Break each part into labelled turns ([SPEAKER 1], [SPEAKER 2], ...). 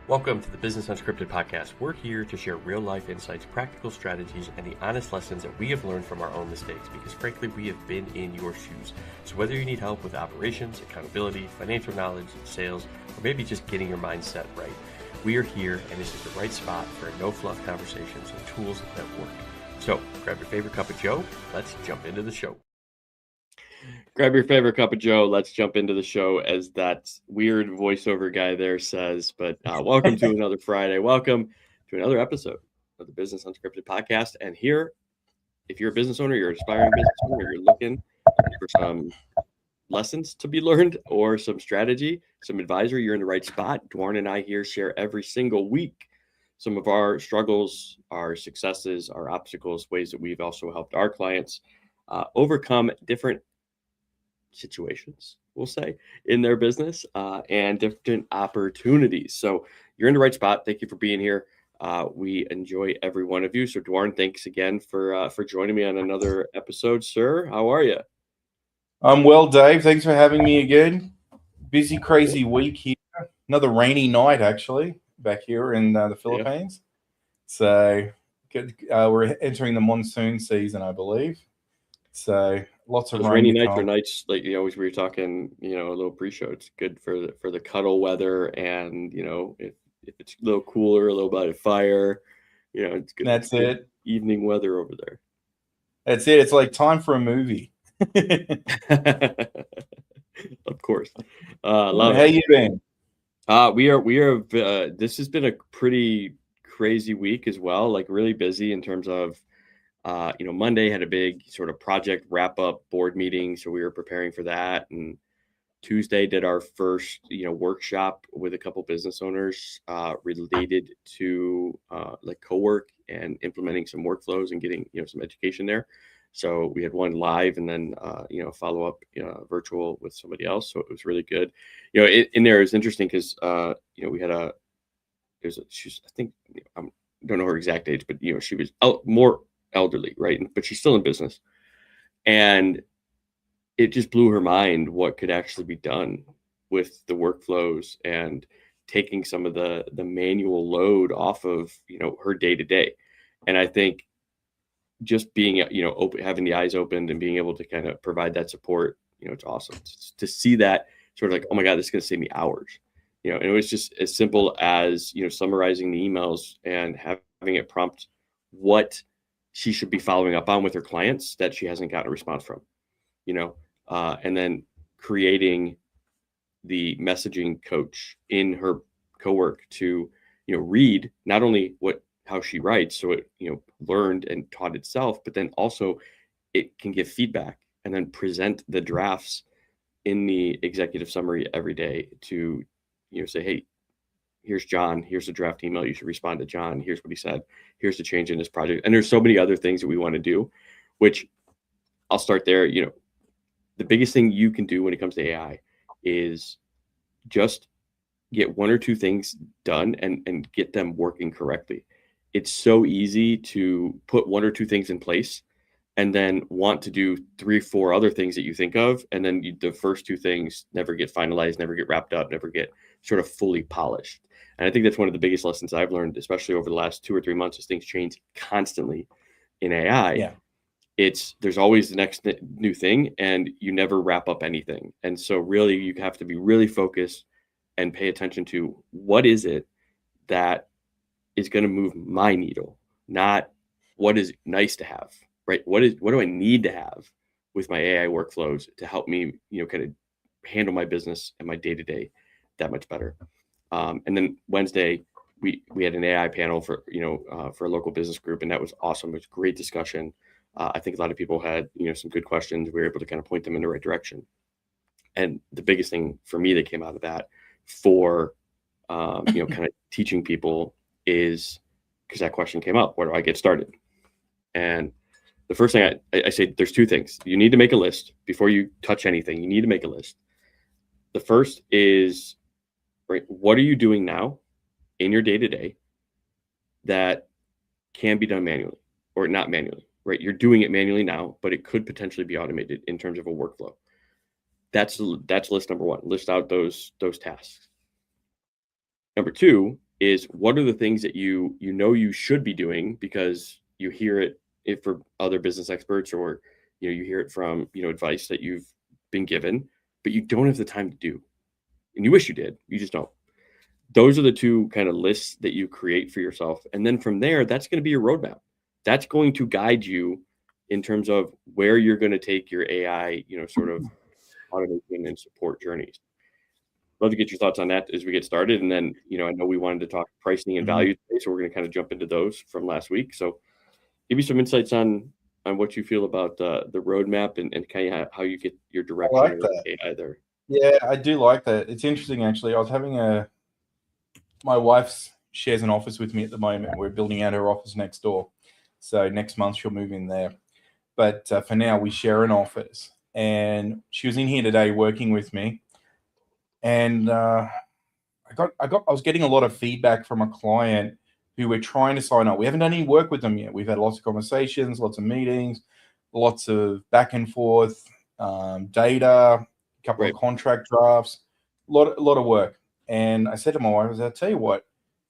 [SPEAKER 1] Welcome to the Business Unscripted podcast. We're here to share real-life insights, practical strategies, and the honest lessons that we have learned from our own mistakes because, frankly, we have been in your shoes. So whether you need help with operations, accountability, financial knowledge, sales, or maybe just getting your mindset right, we are here, and this is the right spot for no-fluff conversations and tools that work. So grab your favorite cup of joe. Let's jump into the show. Grab your favorite cup of joe. Let's jump into the show, as that weird voiceover guy there says. But welcome to another Friday. Welcome to another episode of the Business Unscripted podcast. And here, if you're a business owner, you're an aspiring business owner, you're looking for some lessons to be learned or some strategy, some advisory, you're in the right spot. Dwarn and I here share every single week some of our struggles, our successes, our obstacles, ways that we've also helped our clients overcome different situations, we'll say, in their business and different opportunities. So you're in the right spot. Thank you for being here. We enjoy every one of you. So Dwarn, thanks again for joining me on another episode, sir. How are you?
[SPEAKER 2] I'm well, Dave. Thanks for having me again. Busy, crazy week here. Another rainy night, actually, back here in the Philippines. So we're entering the monsoon season, I believe. So lots of
[SPEAKER 1] rainy nights are nights, like we were talking, a little pre-show. It's good for the cuddle weather, and if it's a little cooler, a little bit of fire, it's good.
[SPEAKER 2] That's it.
[SPEAKER 1] Evening weather over there.
[SPEAKER 2] That's it. It's like time for a movie.
[SPEAKER 1] Of course.
[SPEAKER 2] Love How you been?
[SPEAKER 1] We are. This has been a pretty crazy week as well. Like really busy in terms of. Monday had a big sort of project wrap up board meeting. So we were preparing for that. And Tuesday did our first, workshop with a couple business owners related to like co-work and implementing some workflows and getting, some education there. So we had one live and then, follow up virtual with somebody else. So it was really good. In there, it was interesting because, we had she's, I think, I don't know her exact age, but, she was more elderly, right? But she's still in business. And it just blew her mind what could actually be done with the workflows and taking some of the manual load off of, her day to day. And I think just being, open, having the eyes opened and being able to kind of provide that support, it's awesome to see that sort of like, oh my God, this is going to save me hours, and it was just as simple as, summarizing the emails and having it prompt what she should be following up on with her clients that she hasn't gotten a response from, and then creating the messaging coach in her co-work to, read not only how she writes, so it, learned and taught itself, but then also it can give feedback and then present the drafts in the executive summary every day to, say, hey, here's John, here's the draft email. You should respond to John. Here's what he said. Here's the change in this project. And there's so many other things that we want to do, which I'll start there. The biggest thing you can do when it comes to AI is just get one or two things done and get them working correctly. It's so easy to put one or two things in place and then want to do 3-4 other things that you think of. And then the first two things never get finalized, never get wrapped up, never get sort of fully polished. And I think that's one of the biggest lessons I've learned, especially over the last 2 or 3 months, as things change constantly in AI.
[SPEAKER 2] Yeah.
[SPEAKER 1] There's always the next new thing and you never wrap up anything. And so really you have to be really focused and pay attention to what is it that is going to move my needle, not what is nice to have, right? What do I need to have with my AI workflows to help me, kind of handle my business and my day-to-day that much better. And then Wednesday, we had an AI panel for a local business group, and that was awesome. It was a great discussion. I think a lot of people had some good questions. We were able to kind of point them in the right direction. And the biggest thing for me that came out of that for kind of teaching people is because that question came up: where do I get started? And the first thing I say, there's two things. You need to make a list before you touch anything. You need to make a list. The first is, right, what are you doing now in your day-to-day that can be done manually or not manually, right? You're doing it manually now, but it could potentially be automated in terms of a workflow. That's list number one. List out those tasks. Number two is what are the things that you know you should be doing because you hear it for other business experts, or you hear it from advice that you've been given, but you don't have the time to do, and you wish you did, you just don't. Those are the two kind of lists that you create for yourself, and then from there, that's going to be your roadmap. That's going to guide you in terms of where you're going to take your AI, sort of automation and support journeys. Love to get your thoughts on that as we get started. And then, I know we wanted to talk pricing and value today, so we're going to kind of jump into those from last week. So give me some insights on what you feel about the roadmap and kind of how you get your direction.
[SPEAKER 2] I like that.
[SPEAKER 1] AI there.
[SPEAKER 2] Yeah, I do like that. It's interesting, actually. I was having my wife shares an office with me at the moment. We're building out her office next door. So next month she'll move in there. But for now, we share an office. And she was in here today working with me. And I was getting a lot of feedback from a client who we're trying to sign up. We haven't done any work with them yet. We've had lots of conversations, lots of meetings, lots of back and forth, data, a couple of contract drafts, a lot of work. And I said to my wife, I'll tell you what,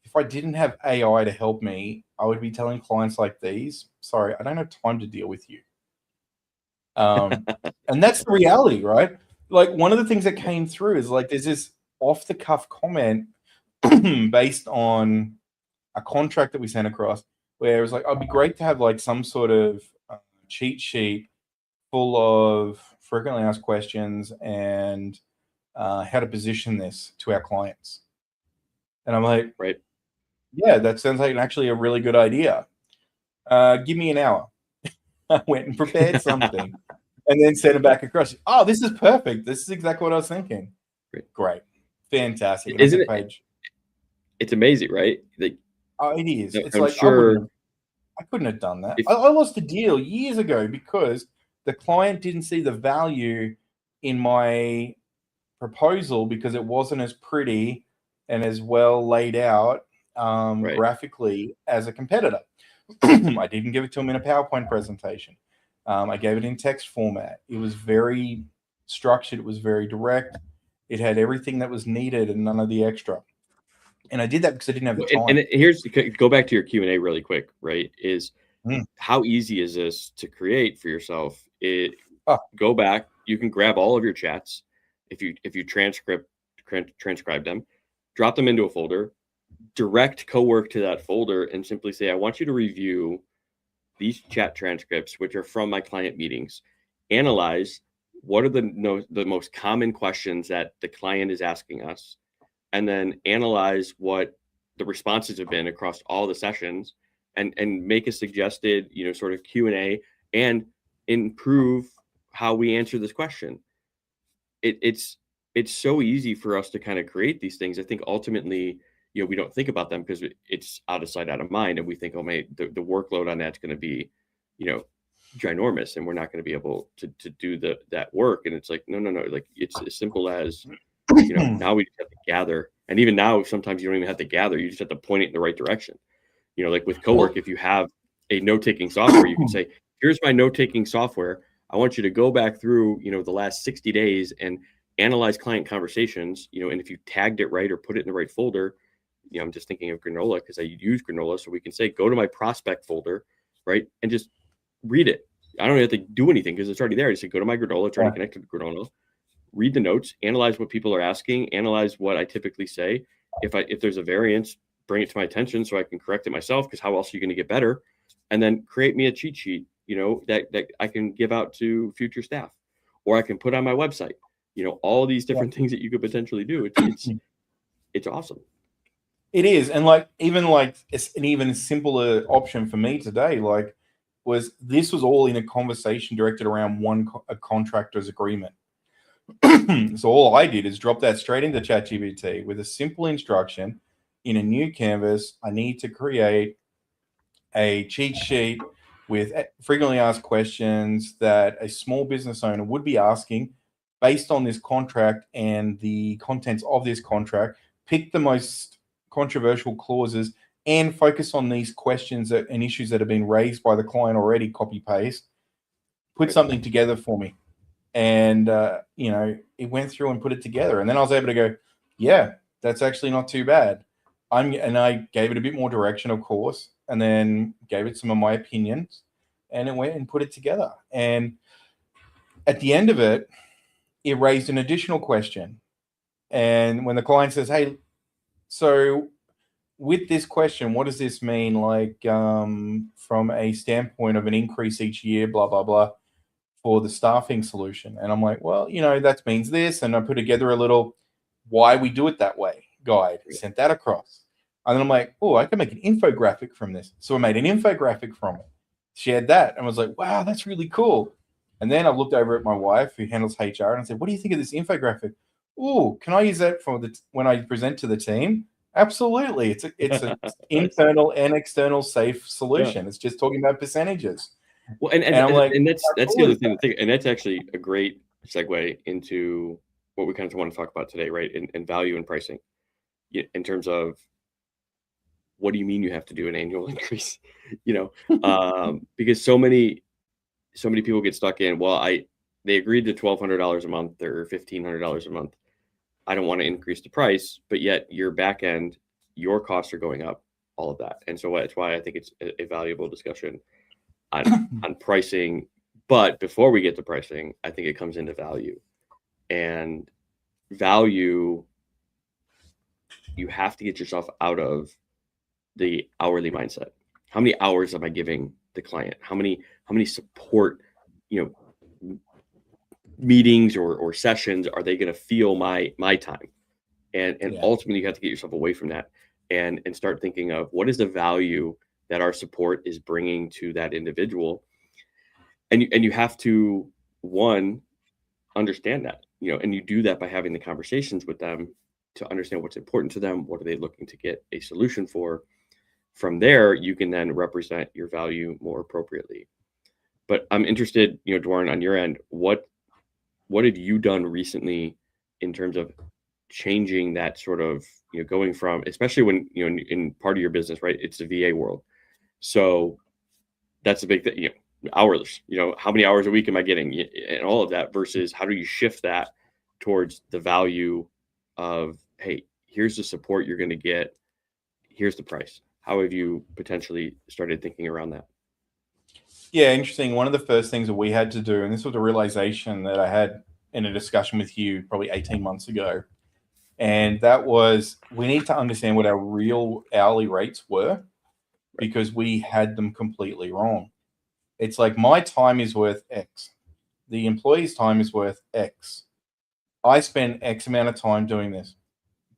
[SPEAKER 2] if I didn't have AI to help me, I would be telling clients like these, sorry, I don't have time to deal with you. And that's the reality, right? Like, one of the things that came through is like there's this off-the-cuff comment based on a contract that we sent across where it was like, it'd be great to have like some sort of cheat sheet full of frequently asked questions and how to position this to our clients. And I'm like, yeah, that sounds like actually a really good idea. Give me an hour. I went and prepared something. And then send it back across. Oh, this is perfect. This is exactly what I was thinking. Great. Fantastic.
[SPEAKER 1] Isn't it? It's amazing, right? Like,
[SPEAKER 2] it is. It's
[SPEAKER 1] I'm
[SPEAKER 2] like,
[SPEAKER 1] sure
[SPEAKER 2] I couldn't have done that. I lost a deal years ago because the client didn't see the value in my proposal because it wasn't as pretty and as well laid out graphically as a competitor. I didn't give it to him in a PowerPoint presentation. I gave it in text format. It was very structured. It was very direct. It had everything that was needed and none of the extra. And I did that because I didn't have the time.
[SPEAKER 1] And here's, go back to your Q&A really quick, right? Is how easy is this to create for yourself? Go back. You can grab all of your chats. If you transcribe them, drop them into a folder, direct co-work to that folder, and simply say, I want you to review these chat transcripts, which are from my client meetings, analyze what are the most common questions that the client is asking us, and then analyze what the responses have been across all the sessions, and make a suggested, sort of Q&A and improve how we answer this question. It's so easy for us to kind of create these things. I think ultimately, we don't think about them because it's out of sight, out of mind. And we think, oh, man, the workload on that's going to be, ginormous, and we're not going to be able to do that work. And it's like, no. Like, it's as simple as, now we just have to gather. And even now, sometimes you don't even have to gather. You just have to point it in the right direction. Like with co-work, if you have a note-taking software, you can say, here's my note-taking software. I want you to go back through, the last 60 days and analyze client conversations, and if you tagged it right or put it in the right folder, I'm just thinking of Granola because I use Granola. So we can say, go to my prospect folder, right? And just read it. I don't have to do anything because it's already there. I just say, go to my Granola, try to connect to Granola, read the notes, analyze what people are asking, analyze what I typically say. If there's a variance, bring it to my attention so I can correct it myself, because how else are you going to get better? And then create me a cheat sheet, that I can give out to future staff, or I can put on my website, all these different things that you could potentially do. It's awesome.
[SPEAKER 2] It is. And it's an even simpler option for me today, this was all in a conversation directed around a contractor's agreement. So all I did is drop that straight into ChatGPT with a simple instruction. In a new canvas, I need to create a cheat sheet with frequently asked questions that a small business owner would be asking based on this contract and the contents of this contract. Pick the most controversial clauses and focus on these questions and issues that have been raised by the client already. Copy paste, put something together for me. And, it went through and put it together. And then I was able to go, yeah, that's actually not too bad. I gave it a bit more direction, of course, and then gave it some of my opinions, and it went and put it together. And at the end of it, it raised an additional question. And when the client says, "Hey, so with this question, what does this mean, like from a standpoint of an increase each year, blah, blah, blah, for the staffing solution?" And I'm like, well, that means this. And I put together a little why we do it that way guide, sent that across. And then I'm like, oh, I can make an infographic from this. So I made an infographic from it, shared that, and was like, wow, that's really cool. And then I looked over at my wife who handles HR and I said, what do you think of this infographic? Oh, can I use that for when I present to the team? Absolutely. It's an internal and external safe solution. Yeah. It's just talking about percentages.
[SPEAKER 1] Well, and I'm like, and that's the other thing to think, and that's actually a great segue into what we kind of want to talk about today, right? And value and pricing, in terms of what do you mean you have to do an annual increase, because so many people get stuck in, well, they agreed to $1,200 a month or $1,500 a month. I don't want to increase the price, but yet your back end, your costs are going up, all of that. And so that's why I think it's a valuable discussion on pricing. But before we get to pricing, I think it comes into value. And value, you have to get yourself out of the hourly mindset. How many hours am I giving the client? How many support, meetings or sessions are they going to feel my time? And ultimately you have to get yourself away from that and start thinking of what is the value that our support is bringing to that individual. And you have to, one, understand that, and you do that by having the conversations with them to understand what's important to them. What are they looking to get a solution for? From there, you can then represent your value more appropriately. But I'm interested, Dwarren, on your end, what have you done recently in terms of changing that sort of, going from, especially when, in part of your business, right, it's the VA world. So that's a big thing, hours, how many hours a week am I getting, and all of that, versus how do you shift that towards the value of, hey, here's the support you're going to get, here's the price. How have you potentially started thinking around that?
[SPEAKER 2] Yeah, interesting. One of the first things that we had to do, and this was a realization that I had in a discussion with you probably 18 months ago, and that was we need to understand what our real hourly rates were, because we had them completely wrong. It's like, my time is worth X. The employee's time is worth X. I spend X amount of time doing this.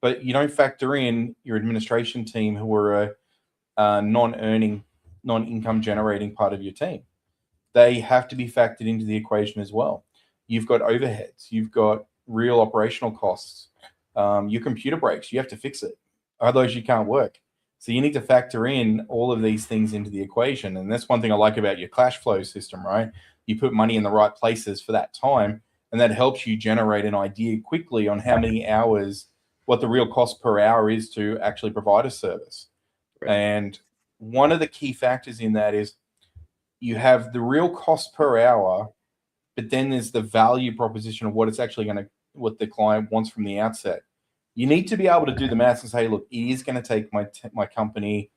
[SPEAKER 2] But you don't factor in your administration team, who are a non-earning, non-income generating part of your team. They have to be factored into the equation as well. You've got overheads. You've got real operational costs. Your computer breaks. You have to fix it. Otherwise, you can't work. So you need to factor in all of these things into the equation. And that's one thing I like about your cash flow system, right? You put money in the right places for that time, and that helps you generate an idea quickly on how many hours, what the real cost per hour is to actually provide a service. Right. And one of the key factors in that is you have the real cost per hour, but then there's the value proposition of what it's actually what the client wants from the outset. You need to be able to do the maths and say, look, it is going to take my company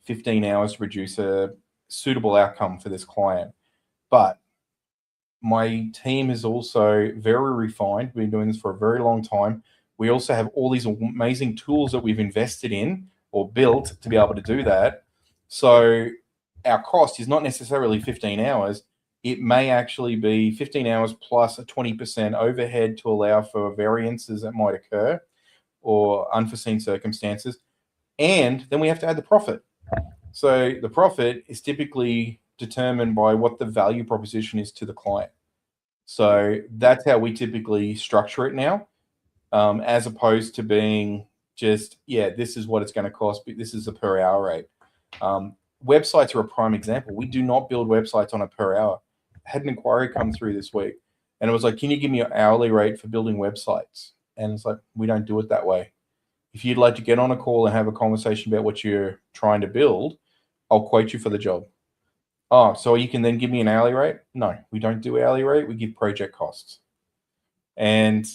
[SPEAKER 2] 15 hours to produce a suitable outcome for this client. But my team is also very refined. We've been doing this for a very long time. We also have all these amazing tools that we've invested in or built to be able to do that. So our cost is not necessarily 15 hours. It may actually be 15 hours plus a 20% overhead to allow for variances that might occur or unforeseen circumstances. And then we have to add the profit. So the profit is typically determined by what the value proposition is to the client. So that's how we typically structure it now, as opposed to being just, this is what it's going to cost, but this is a per hour rate. Websites are a prime example. We do not build websites on a per hour. I had an inquiry come through this week, and it was like, can you give me your hourly rate for building websites? And it's like, we don't do it that way. If you'd like to get on a call and have a conversation about what you're trying to build, I'll quote you for the job. Oh, so you can then give me an hourly rate? No, we don't do hourly rate. We give project costs. And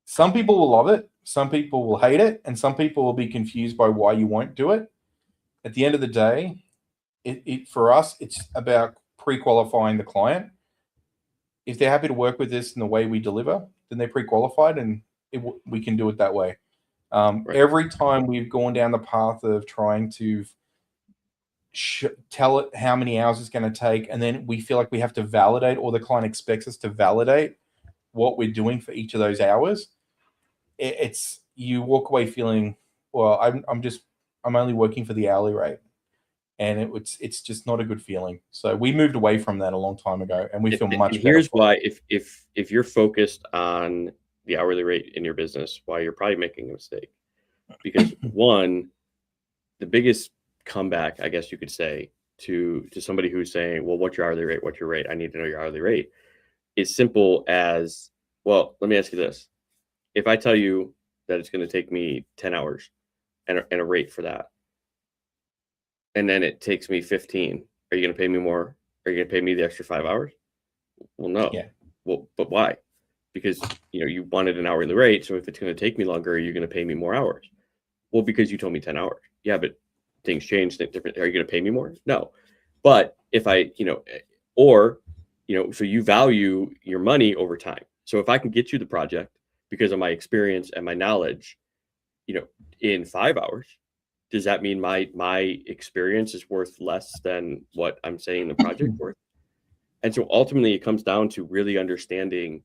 [SPEAKER 2] some people will love it. Some people will hate it, and some people will be confused by why you won't do it. At the end of the day, for us, it's about pre-qualifying the client. If they're happy to work with this in the way we deliver, then they're pre-qualified, and we can do it that way.
[SPEAKER 1] Right.
[SPEAKER 2] Every time we've gone down the path of trying to tell it how many hours it's going to take, and then we feel like we have to validate, or the client expects us to validate what we're doing for each of those hours, it's you walk away feeling, well, I'm only working for the hourly rate, and it's just not a good feeling. So we moved away from that a long time ago, and we feel much better.
[SPEAKER 1] Here's why: if you're focused on the hourly rate in your business, why you're probably making a mistake. Because one, the biggest comeback, I guess you could say, to somebody who's saying, well, what's your hourly rate? What's your rate? I need to know your hourly rate. It's simple as, well, let me ask you this. If I tell you that it's going to take me 10 hours and a rate for that, and then it takes me 15, are you going to pay me more? Are you going to pay me the extra 5 hours? Well, no.
[SPEAKER 2] Yeah.
[SPEAKER 1] Well, but why? Because you wanted an hourly rate. So if it's going to take me longer, are you going to pay me more hours? Well, because you told me 10 hours. Yeah, but things change. Different. Are you going to pay me more? No. But if I, so you value your money over time. So if I can get you the project because of my experience and my knowledge, in 5 hours, does that mean my experience is worth less than what I'm saying the project worth? And so ultimately it comes down to really understanding,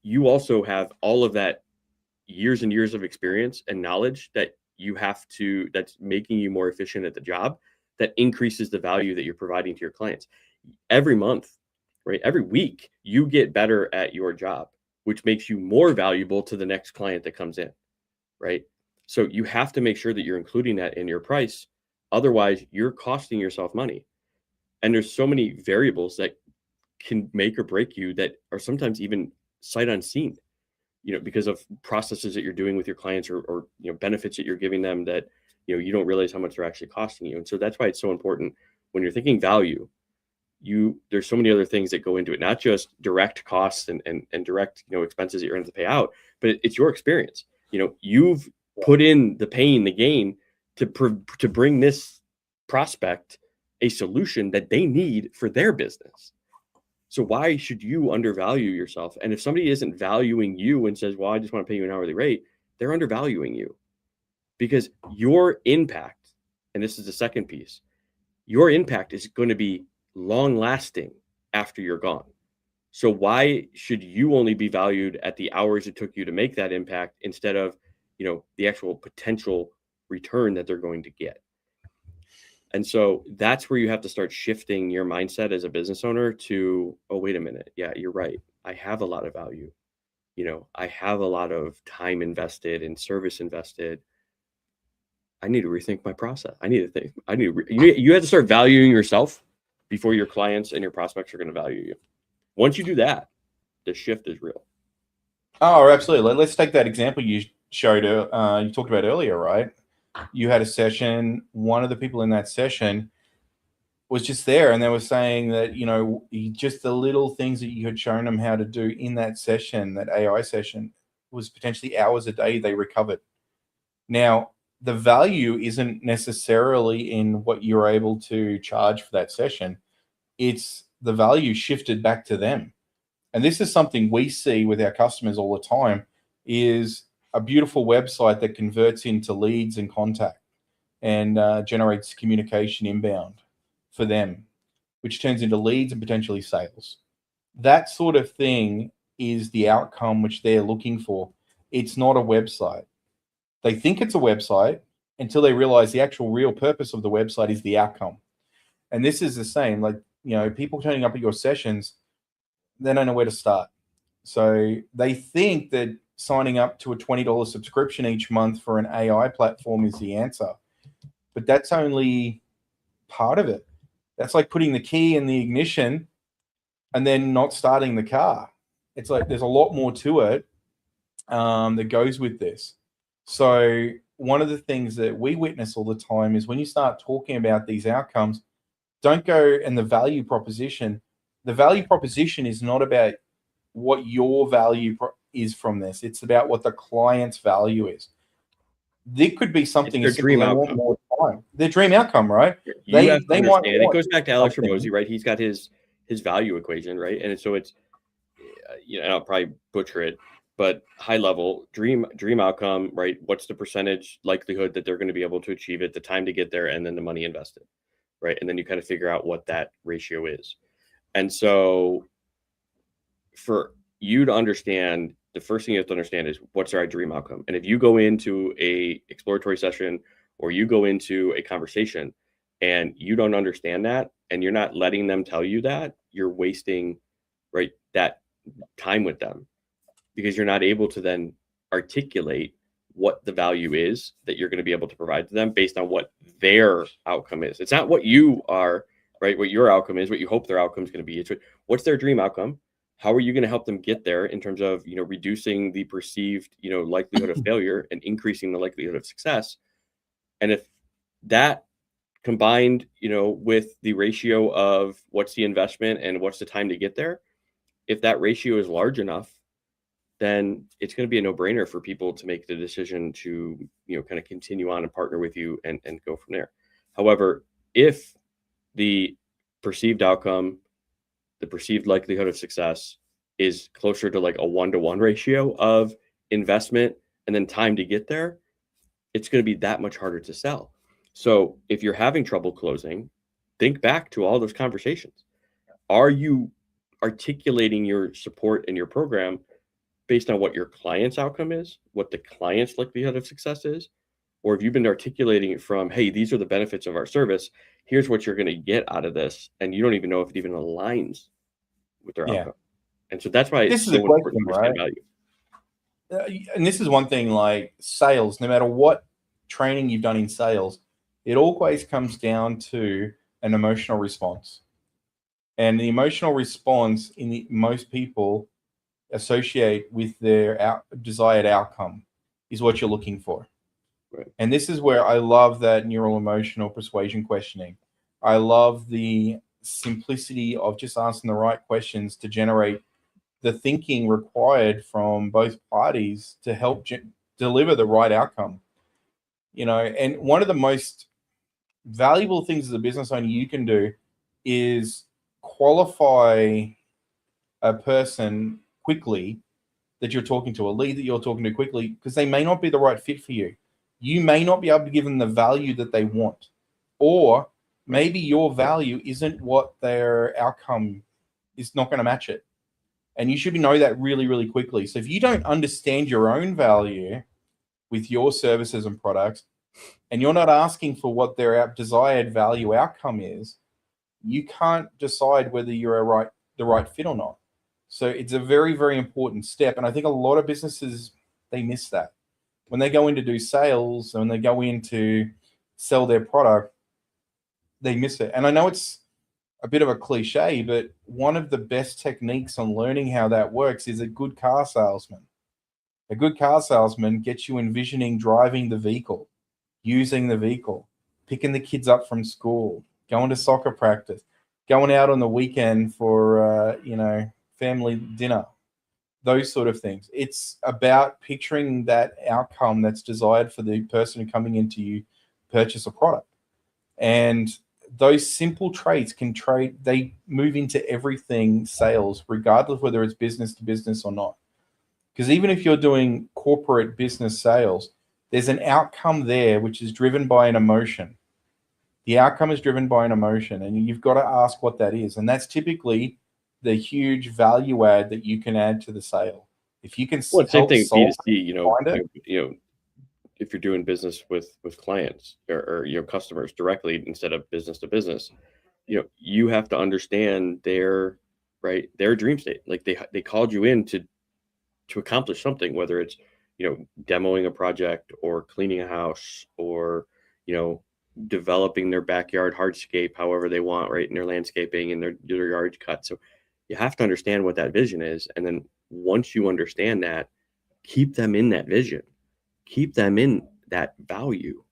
[SPEAKER 1] you also have all of that years and years of experience and knowledge that that's making you more efficient at the job, that increases the value that you're providing to your clients. Every month, right? Every week, you get better at your job, which makes you more valuable to the next client that comes in, right? So you have to make sure that you're including that in your price. Otherwise, you're costing yourself money. And there's so many variables that can make or break you that are sometimes even sight unseen, because of processes that you're doing with your clients or benefits that you're giving them that, you don't realize how much they're actually costing you. And so that's why it's so important when you're thinking value, there's so many other things that go into it, not just direct costs and direct, expenses that you're going to pay out, but it's your experience. You've put in the pain, the gain to bring this prospect a solution that they need for their business. So why should you undervalue yourself? And if somebody isn't valuing you and says, well, I just want to pay you an hourly rate, they're undervaluing you, because your impact, and this is the second piece, your impact is going to be long lasting after you're gone. So why should you only be valued at the hours it took you to make that impact instead of, the actual potential return that they're going to get? And so that's where you have to start shifting your mindset as a business owner to, oh, wait a minute. Yeah, you're right. I have a lot of value. I have a lot of time invested and service invested. I need to rethink my process. You have to start valuing yourself before your clients and your prospects are going to value you. Once you do that, the shift is real.
[SPEAKER 2] Oh, absolutely. Let's take that example you showed, you talked about earlier, right? You had a session. One of the people in that session was just there, and they were saying that, just the little things that you had shown them how to do in that session, that AI session, was potentially hours a day they recovered. Now, the value isn't necessarily in what you're able to charge for that session. It's the value shifted back to them. And this is something we see with our customers all the time, is a beautiful website that converts into leads and contact and generates communication inbound for them, which turns into leads and potentially sales. That sort of thing is the outcome which they're looking for. It's not a website. They think it's a website until they realize the actual real purpose of the website is the outcome. And this is the same, like, people turning up at your sessions, they don't know where to start. So they think that signing up to a $20 subscription each month for an AI platform is the answer. But that's only part of it. That's like putting the key in the ignition and then not starting the car. It's like there's a lot more to it that goes with this. So one of the things that we witness all the time is when you start talking about these outcomes, don't go in the value proposition. The value proposition is not about what your value is from this. It's about what the client's value is. There could be something as simple as they want more time. Their dream outcome, right?
[SPEAKER 1] You have to understand. It goes back to Alex Ramosi, right? He's got his value equation, right? And so it's, I'll probably butcher it, but high level dream outcome, right? What's the percentage likelihood that they're going to be able to achieve it, the time to get there, and then the money invested, right? And then you kind of figure out what that ratio is. And so for you to understand, the first thing you have to understand is what's our dream outcome. And if you go into a exploratory session or you go into a conversation and you don't understand that, and you're not letting them tell you that, you're wasting, right, that time with them, because you're not able to then articulate what the value is that you're going to be able to provide to them based on what their outcome is. It's not what you are, right? What your outcome is, what you hope their outcome is going to be. It's what's their dream outcome? How are you going to help them get there in terms of, reducing the perceived, likelihood of failure and increasing the likelihood of success? And if that combined, with the ratio of what's the investment and what's the time to get there, if that ratio is large enough, then it's going to be a no-brainer for people to make the decision to, kind of continue on and partner with you and go from there. However, if the perceived outcome, the perceived likelihood of success is closer to like a 1-to-1 ratio of investment and then time to get there, it's going to be that much harder to sell. So if you're having trouble closing, think back to all those conversations. Are you articulating your support and your program based on what your client's outcome is, what the client's likelihood of success is? Or have you been articulating it from, hey, these are the benefits of our service, here's what you're going to get out of this, and you don't even know if it even aligns with their outcome? And so that's why it's so important to understand value.
[SPEAKER 2] And this is one thing, like sales, no matter what training you've done in sales, it always comes down to an emotional response. And the emotional response most people associate with their desired outcome is what you're looking for.
[SPEAKER 1] Right.
[SPEAKER 2] And this is where I love that neural emotional persuasion questioning. I love the simplicity of just asking the right questions to generate the thinking required from both parties to help deliver the right outcome. And one of the most valuable things as a business owner you can do is qualify a person quickly that you're talking to, a lead that you're talking to quickly, because they may not be the right fit for you. You may not be able to give them the value that they want, or maybe your value isn't what their outcome is, not going to match it. And you should know that really, really quickly. So if you don't understand your own value with your services and products, and you're not asking for what their desired value outcome is, you can't decide whether you're the right fit or not. So it's a very, very important step. And I think a lot of businesses, they miss that. When they go in to do sales and when they go in to sell their product, they miss it. And I know it's a bit of a cliche, but one of the best techniques on learning how that works is a good car salesman. A good car salesman gets you envisioning driving the vehicle, using the vehicle, picking the kids up from school, going to soccer practice, going out on the weekend for, family dinner, those sort of things. It's about picturing that outcome that's desired for the person coming in to purchase a product. And those simple traits they move into everything sales, regardless of whether it's business to business or not. Because even if you're doing corporate business sales, there's an outcome there which is driven by an emotion. The outcome is driven by an emotion, and you've got to ask what that is. And that's typically the huge value add that you can add to the sale. If you can
[SPEAKER 1] same thing B2C, if you're doing business with clients or customers directly instead of business to business, you have to understand their dream state. Like they called you in to accomplish something, whether it's demoing a project or cleaning a house or developing their backyard hardscape however they want, right, in their landscaping and their yard cut. So you have to understand what that vision is, and then once you understand that, keep them in that vision, keep them in that value.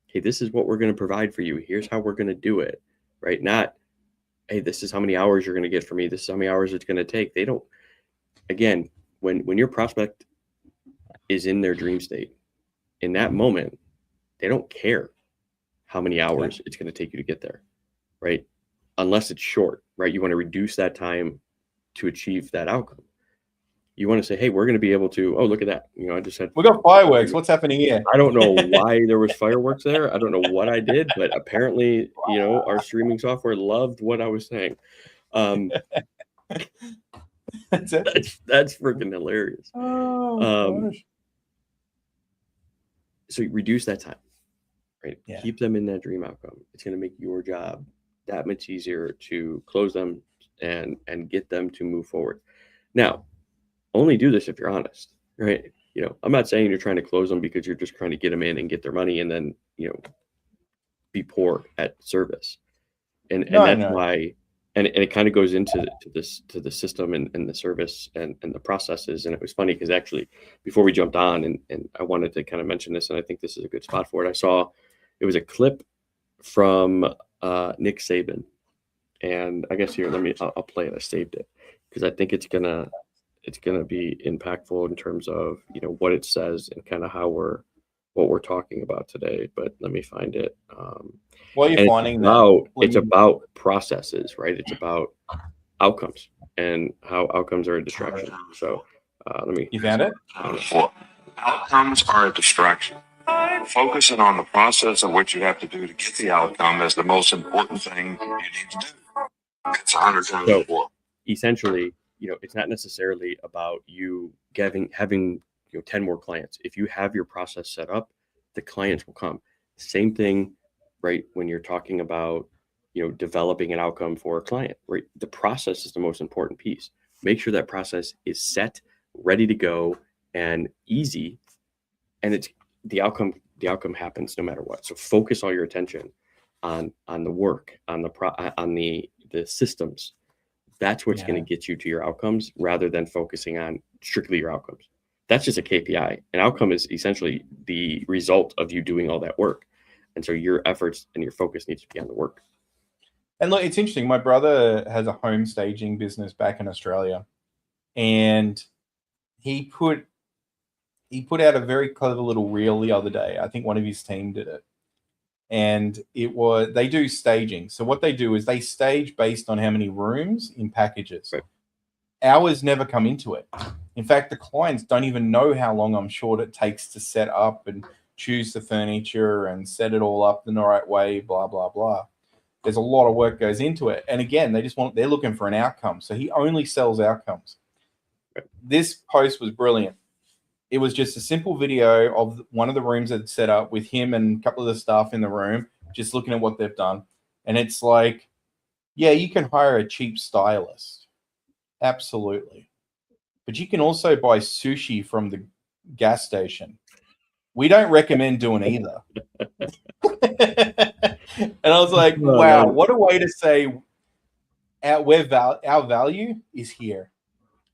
[SPEAKER 1] Hey, this is what we're going to provide for you, here's how we're going to do it, right? Not, hey, this is how many hours you're going to get from me, this is how many hours it's going to take. They don't, again, when your prospect is in their dream state, in that moment, they don't care how many hours it's going to take you to get there, right? Unless it's short, right? You want to reduce that time to achieve that outcome. You want to say, hey, we're going to be able to, oh, look at that. You know, I just said,
[SPEAKER 2] we got fireworks. What's happening here?
[SPEAKER 1] I don't know why there was fireworks there. I don't know what I did, but apparently, you know, our streaming software loved what I was saying. That's freaking hilarious.
[SPEAKER 2] Gosh.
[SPEAKER 1] So reduce that time, right?
[SPEAKER 2] Yeah.
[SPEAKER 1] Keep them in that dream outcome. It's going to make your job that much easier to close them and get them to move forward. Now, only do this if you're honest, right? You know, I'm not saying you're trying to close them because you're just trying to get them in and get their money and then, you know, be poor at service. And that's why, and it kind of goes into the system and the service and the processes. And it was funny because actually before we jumped on and I wanted to kind of mention this, and I think this is a good spot for it. I saw it was a clip from Nick Saban. And I guess here, I'll play it. I saved it because I think it's gonna be impactful in terms of, you know, what it says and kind of what we're talking about today. But let me find it.
[SPEAKER 2] What are you finding
[SPEAKER 1] it's about processes, right? It's about outcomes and how outcomes are a distraction. So
[SPEAKER 2] You found it?
[SPEAKER 3] Outcomes are a distraction. Focusing on the process of what you have to do to get the outcome is the most important thing you need to do. It's 100 times important.
[SPEAKER 1] Essentially, you know, it's not necessarily about you having, you know, 10 more clients. If you have your process set up, the clients will come. Same thing, right? When you're talking about, you know, developing an outcome for a client, right? The process is the most important piece. Make sure that process is set, ready to go, and easy. And it's the outcome happens no matter what. So focus all your attention on the work, on the systems. That's what's going to get you to your outcomes rather than focusing on strictly your outcomes. That's just a KPI. An outcome is essentially the result of you doing all that work. And so your efforts and your focus needs to be on the work.
[SPEAKER 2] And look, it's interesting. My brother has a home staging business back in Australia, and he put out a very clever little reel the other day. I think one of his team did it. And they do staging. So what they do is they stage based on how many rooms in packages.
[SPEAKER 1] Right.
[SPEAKER 2] Hours never come into it. In fact, the clients don't even know how long, I'm sure, it takes to set up and choose the furniture and set it all up in the right way, blah, blah, blah. There's a lot of work goes into it. And again, they're looking for an outcome. So he only sells outcomes.
[SPEAKER 1] Right.
[SPEAKER 2] This post was brilliant. It was just a simple video of one of the rooms that's set up with him and a couple of the staff in the room, just looking at what they've done. And it's like, yeah, you can hire a cheap stylist. Absolutely. But you can also buy sushi from the gas station. We don't recommend doing either. And I was like, wow, what a way to say our value is here.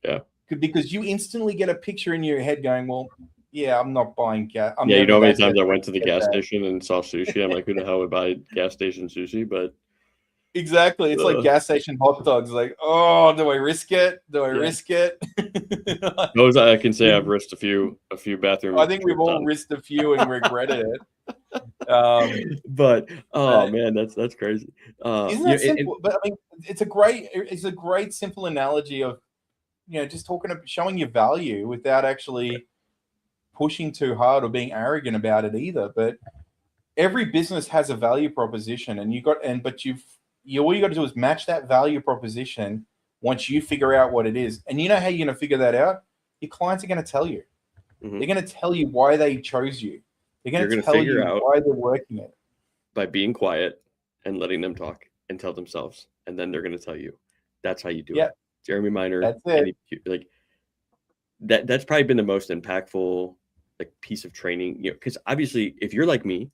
[SPEAKER 1] Yeah.
[SPEAKER 2] Because you instantly get a picture in your head going, well, yeah, I'm not buying gas.
[SPEAKER 1] You know how many times I went to the gas station and saw sushi? I'm like, who the hell would buy gas station sushi? But
[SPEAKER 2] exactly, it's like gas station hot dogs. Like, oh, do I risk it? Do I risk it?
[SPEAKER 1] Those I can say I've risked a few bathrooms.
[SPEAKER 2] I think we've all risked a few and regretted it.
[SPEAKER 1] But man, that's crazy.
[SPEAKER 2] Isn't that simple? But I mean, it's a great simple analogy of, you know, just showing your value without actually pushing too hard or being arrogant about it either. But every business has a value proposition, and all you got to do is match that value proposition once you figure out what it is. And you know how you're going to figure that out? Your clients are going to tell you. Mm-hmm. They're going to tell you why they chose you. They're going to tell you why they're working it.
[SPEAKER 1] By being quiet and letting them talk and tell themselves, and then they're going to tell you. That's how you do it. Jeremy Miner,
[SPEAKER 2] that's it.
[SPEAKER 1] Like that's probably been the most impactful piece of training, you know, because obviously if you're like me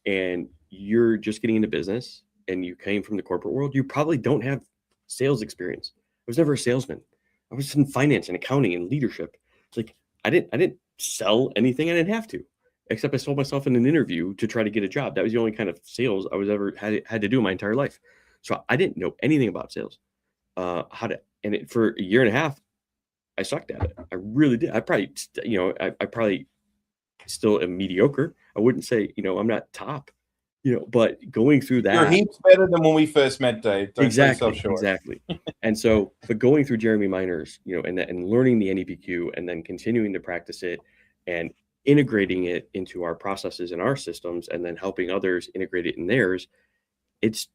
[SPEAKER 1] and you're just getting into business and you came from the corporate world, you probably don't have sales experience. I was never a salesman. I was in finance and accounting and leadership. It's like I didn't sell anything. I didn't have to, except I sold myself in an interview to try to get a job. That was the only kind of sales I was ever had to do in my entire life. So I didn't know anything about sales. For a year and a half, I sucked at it. I really did. I probably, I probably still am mediocre. I wouldn't say, I'm not top, but going through that.
[SPEAKER 2] You're heaps better than when we first met, Dave. Don't sell yourself short.
[SPEAKER 1] Exactly. And so, but going through Jeremy Miner's, and learning the NEPQ and then continuing to practice it and integrating it into our processes and our systems, and then helping others integrate it in theirs, it's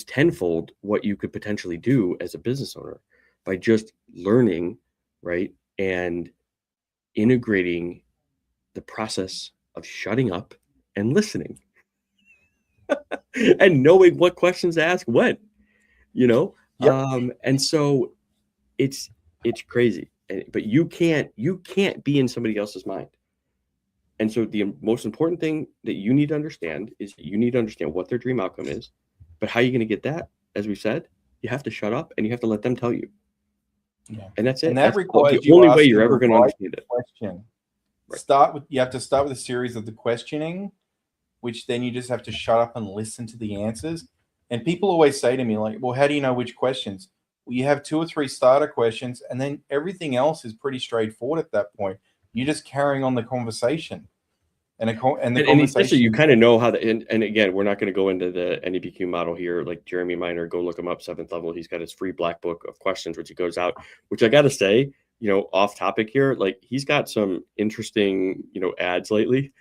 [SPEAKER 1] tenfold what you could potentially do as a business owner by just learning, right? And integrating the process of shutting up and listening and knowing what questions to ask when,
[SPEAKER 2] Yep.
[SPEAKER 1] And so it's crazy, but you can't be in somebody else's mind. And so the most important thing that you need to understand is you need to understand what their dream outcome is. But how are you going to get that? As we said, you have to shut up and you have to let them tell you.
[SPEAKER 2] Yeah.
[SPEAKER 1] And that's it.
[SPEAKER 2] And that
[SPEAKER 1] that's
[SPEAKER 2] requires
[SPEAKER 1] the only way you're ever going to understand it.
[SPEAKER 2] Question.
[SPEAKER 1] Right.
[SPEAKER 2] You have to start with a series of the questioning, which then you just have to shut up and listen to the answers. And people always say to me, like, well, how do you know which questions? Well, you have 2 or 3 starter questions, and then everything else is pretty straightforward at that point. You're just carrying on the conversation. And
[SPEAKER 1] essentially you kind of know how and again, we're not going to go into the NEPQ model here. Like Jeremy Miner, go look him up, 7th level. He's got his free black book of questions, which he goes out, which I got to say, off topic here, like he's got some interesting, ads lately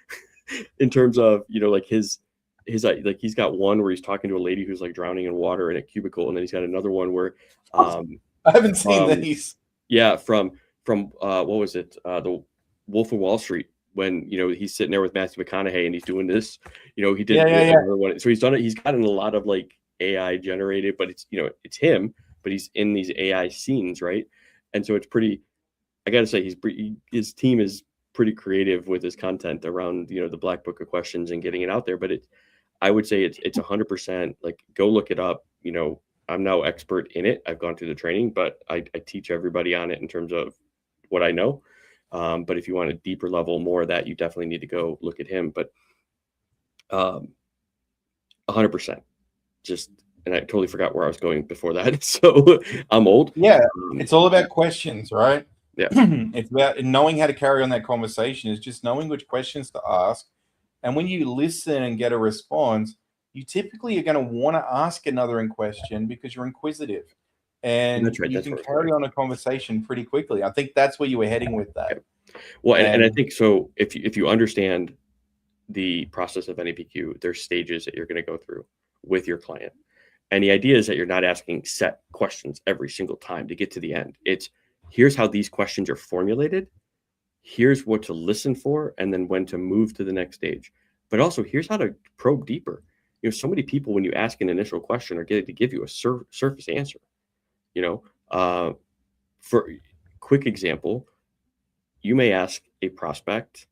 [SPEAKER 1] in terms of, like his, like he's got one where he's talking to a lady who's like drowning in water in a cubicle. And then he's got another one where,
[SPEAKER 2] I haven't seen these.
[SPEAKER 1] Yeah. From what was it? The Wolf of Wall Street. When he's sitting there with Matthew McConaughey and he's doing this, he did another one. So he's done it. He's gotten a lot of like AI generated, but it's it's him, but he's in these AI scenes, right? And so it's pretty. I got to say, his team is pretty creative with his content around the black book of questions and getting it out there. But I would say it's 100%. Like go look it up. I'm no expert in it. I've gone through the training, but I teach everybody on it in terms of what I know. But if you want a deeper level, more of that, you definitely need to go look at him. But 100%. And I totally forgot where I was going before that. So I'm old.
[SPEAKER 2] Yeah, it's all about questions, right?
[SPEAKER 1] Yeah.
[SPEAKER 2] It's about knowing how to carry on that conversation. It's just knowing which questions to ask. And when you listen and get a response, you typically are going to want to ask another question because you're inquisitive. And
[SPEAKER 1] that's right.
[SPEAKER 2] You can carry on a conversation pretty quickly. I think that's where you were heading with that.
[SPEAKER 1] Okay. Well, and I think so. If you understand the process of NEPQ, there's stages that you're going to go through with your client, and the idea is that you're not asking set questions every single time to get to the end. It's here's how these questions are formulated. Here's what to listen for, and then when to move to the next stage. But also here's how to probe deeper. So many people, when you ask an initial question, are getting to give you a surface answer. For quick example, you may ask a prospect,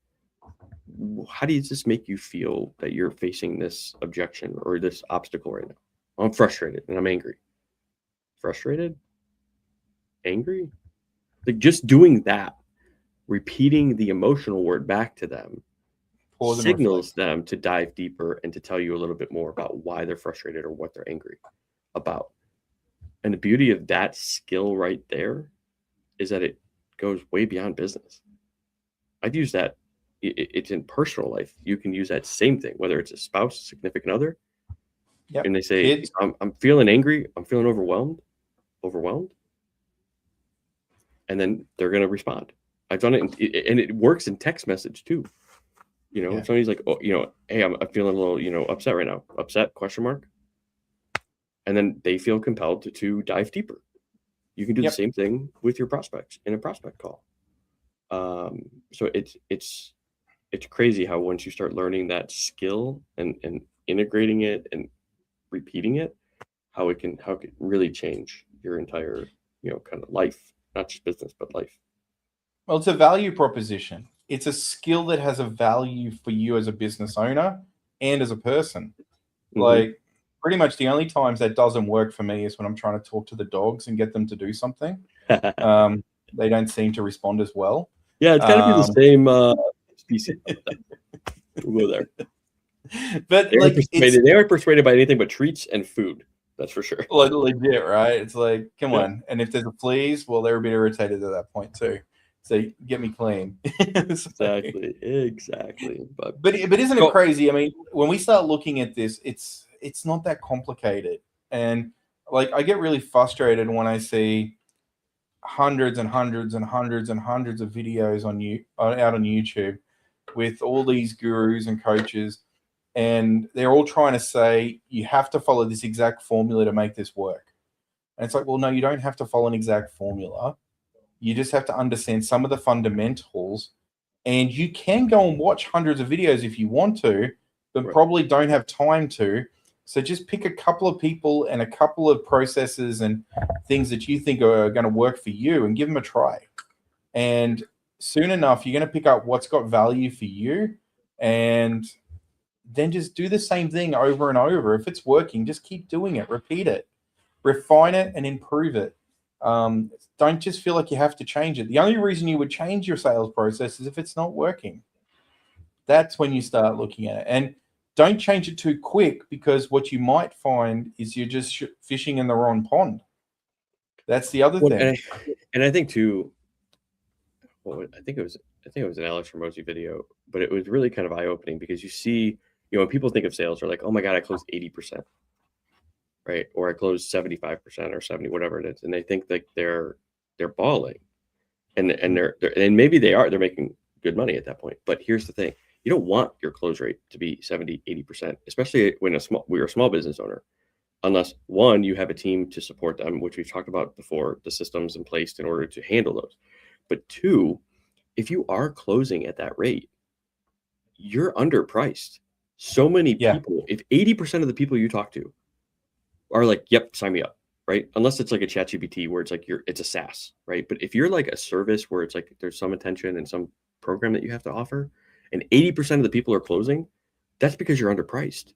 [SPEAKER 1] how does this make you feel that you're facing this objection or this obstacle right now? I'm frustrated and I'm angry. Frustrated? Angry? Like just doing that, repeating the emotional word back to them signals them to dive deeper and to tell you a little bit more about why they're frustrated or what they're angry about. And the beauty of that skill right there is that it goes way beyond business. I've used that. It's in personal life. You can use that same thing, whether it's a spouse, significant other.
[SPEAKER 2] Yep.
[SPEAKER 1] And they say, I'm feeling angry. I'm feeling overwhelmed. And then they're going to respond. I've done it. And it works in text message too. If somebody's like, hey, I'm feeling a little, upset right now. Upset, ? And then they feel compelled to dive deeper. You can do the same thing with your prospects in a prospect call. So it's crazy how once you start learning that skill and integrating it and repeating it, how it can really change your entire, kind of life, not just business, but life.
[SPEAKER 2] Well, it's a value proposition. It's a skill that has a value for you as a business owner and as a person. Mm-hmm. Like pretty much the only times that doesn't work for me is when I'm trying to talk to the dogs and get them to do something. They don't seem to respond as well.
[SPEAKER 1] Yeah, it's got to be the same species. We'll go there.
[SPEAKER 2] But
[SPEAKER 1] they aren't persuaded by anything but treats and food. That's for sure.
[SPEAKER 2] Like legit, right? It's like, come on. And if there's a fleas, well, they're a bit irritated at that point too. So get me clean.
[SPEAKER 1] Exactly.
[SPEAKER 2] But isn't it crazy? I mean, when we start looking at this, it's not that complicated. And like, I get really frustrated when I see hundreds and hundreds and hundreds and hundreds of videos out on YouTube with all these gurus and coaches, and they're all trying to say you have to follow this exact formula to make this work. And it's like, well, no, you don't have to follow an exact formula. You just have to understand some of the fundamentals, and you can go and watch hundreds of videos if you want to, but probably don't have time to. So just pick a couple of people and a couple of processes and things that you think are going to work for you and give them a try. And soon enough, you're going to pick up what's got value for you, and then just do the same thing over and over. If it's working, just keep doing it, repeat it, refine it, and improve it. Don't just feel like you have to change it. The only reason you would change your sales process is if it's not working. That's when you start looking at it. And don't change it too quick, because what you might find is you're just fishing in the wrong pond. That's the other thing.
[SPEAKER 1] And I think too, well, I think it was an Alex Hormozi video, but it was really kind of eye-opening, because you see, when people think of sales, they're like, oh my God, I closed 80%, right? Or I closed 75% or 70, whatever it is. And they think like they're balling, and maybe they're making good money at that point. But here's the thing. You don't want your close rate to be 70, 80%, especially when you're a small business owner, unless one, you have a team to support them, which we've talked about before, the systems in place in order to handle those. But two, if you are closing at that rate, you're underpriced. So many people, if 80% of the people you talk to are like, yep, sign me up, right? Unless it's like a ChatGPT where it's like it's a SaaS, right? But if you're like a service where it's like there's some attention and some program that you have to offer, and 80% of the people are closing, that's because you're underpriced.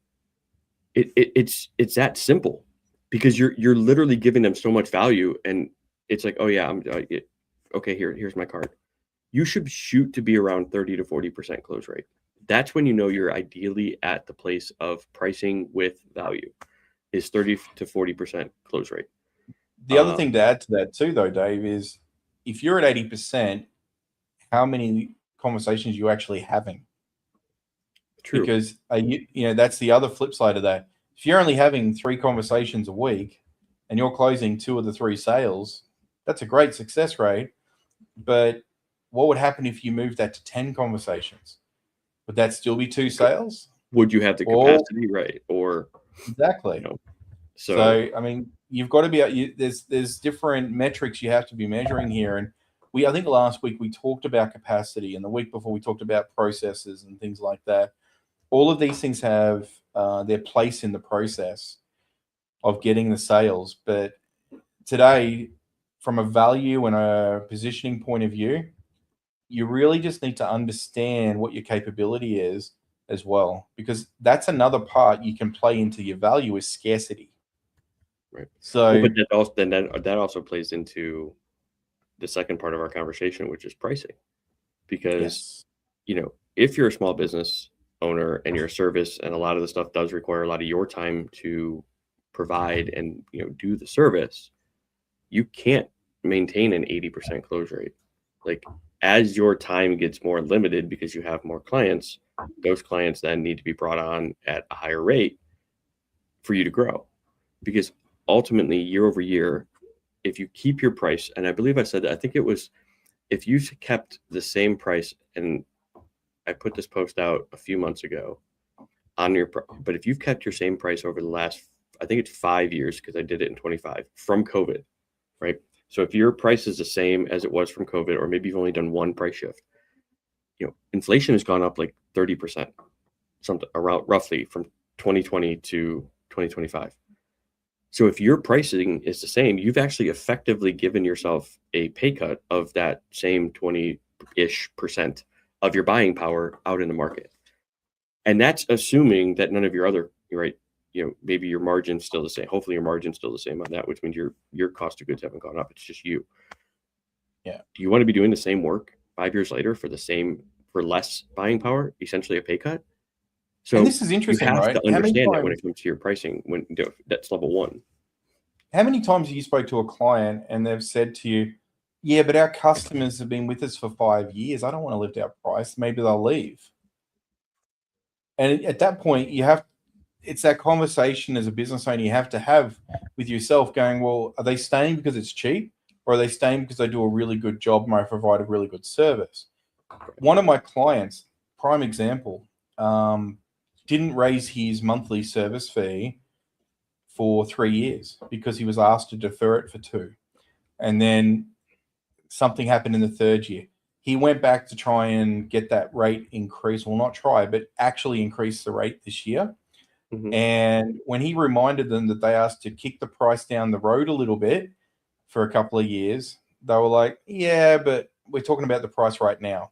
[SPEAKER 1] It's that simple, because you're literally giving them so much value, and it's like, oh yeah, okay, here's my card. You should shoot to be around 30 to 40% close rate. That's when you know you're ideally at the place of pricing with value, is 30 to 40% close rate.
[SPEAKER 2] The other thing to add to that too, though, Dave, is if you're at 80%, how many conversations you're actually having?
[SPEAKER 1] True.
[SPEAKER 2] Because that's the other flip side of that. If you're only having 3 conversations a week and you're closing 2 of the 3 sales, that's a great success rate. But what would happen if you moved that to 10 conversations? Would that still be 2 sales?
[SPEAKER 1] Would you have the capacity, right? Or
[SPEAKER 2] exactly. So I mean, you've got to be. There's different metrics you have to be measuring here, and I think last week we talked about capacity, and the week before we talked about processes and things like that. All of these things have their place in the process of getting the sales. But today, from a value and a positioning point of view, you really just need to understand what your capability is as well, because that's another part you can play into your value is scarcity.
[SPEAKER 1] Right.
[SPEAKER 2] So,
[SPEAKER 1] but that also plays into the second part of our conversation, which is pricing, because if you're a small business owner and you're a service, and a lot of the stuff does require a lot of your time to provide and do the service, you can't maintain an 80% close rate. Like, as your time gets more limited because you have more clients, those clients then need to be brought on at a higher rate for you to grow. Because ultimately, year over year, if you keep your price, and I believe I said that, I think it was, if you kept the same price, and I put this post out a few months ago but if you've kept your same price over the last, I think it's 5 years, because I did it in 25 from COVID, right? So if your price is the same as it was from COVID, or maybe you've only done one price shift, inflation has gone up like 30%, something around roughly from 2020 to 2025. So if your pricing is the same, you've actually effectively given yourself a pay cut of that same 20-ish% of your buying power out in the market. And that's assuming that none of your other, right, maybe your margin's still the same. Hopefully your margin's still the same on that, which means your cost of goods haven't gone up. It's just you.
[SPEAKER 2] Yeah.
[SPEAKER 1] Do you want to be doing the same work 5 years later for less buying power, essentially a pay cut? So
[SPEAKER 2] and this is interesting,
[SPEAKER 1] you have
[SPEAKER 2] right?
[SPEAKER 1] to understand that when it comes to your pricing, that's level one.
[SPEAKER 2] how many times have you spoke to a client and they've said to you, yeah, but our customers have been with us for 5 years. I don't want to lift our price. Maybe they'll leave. And at that point, it's that conversation as a business owner you have to have with yourself going, well, are they staying because it's cheap, or are they staying because they do a really good job and I provide a really good service? One of my clients, prime example, didn't raise his monthly service fee for 3 years because he was asked to defer it for 2. And then something happened in the 3rd year. He went back to try and get that rate increase, well, not try, but actually increase the rate this year.
[SPEAKER 1] Mhm.
[SPEAKER 2] And when he reminded them that they asked to kick the price down the road a little bit for a couple of years, they were like, yeah, but we're talking about the price right now.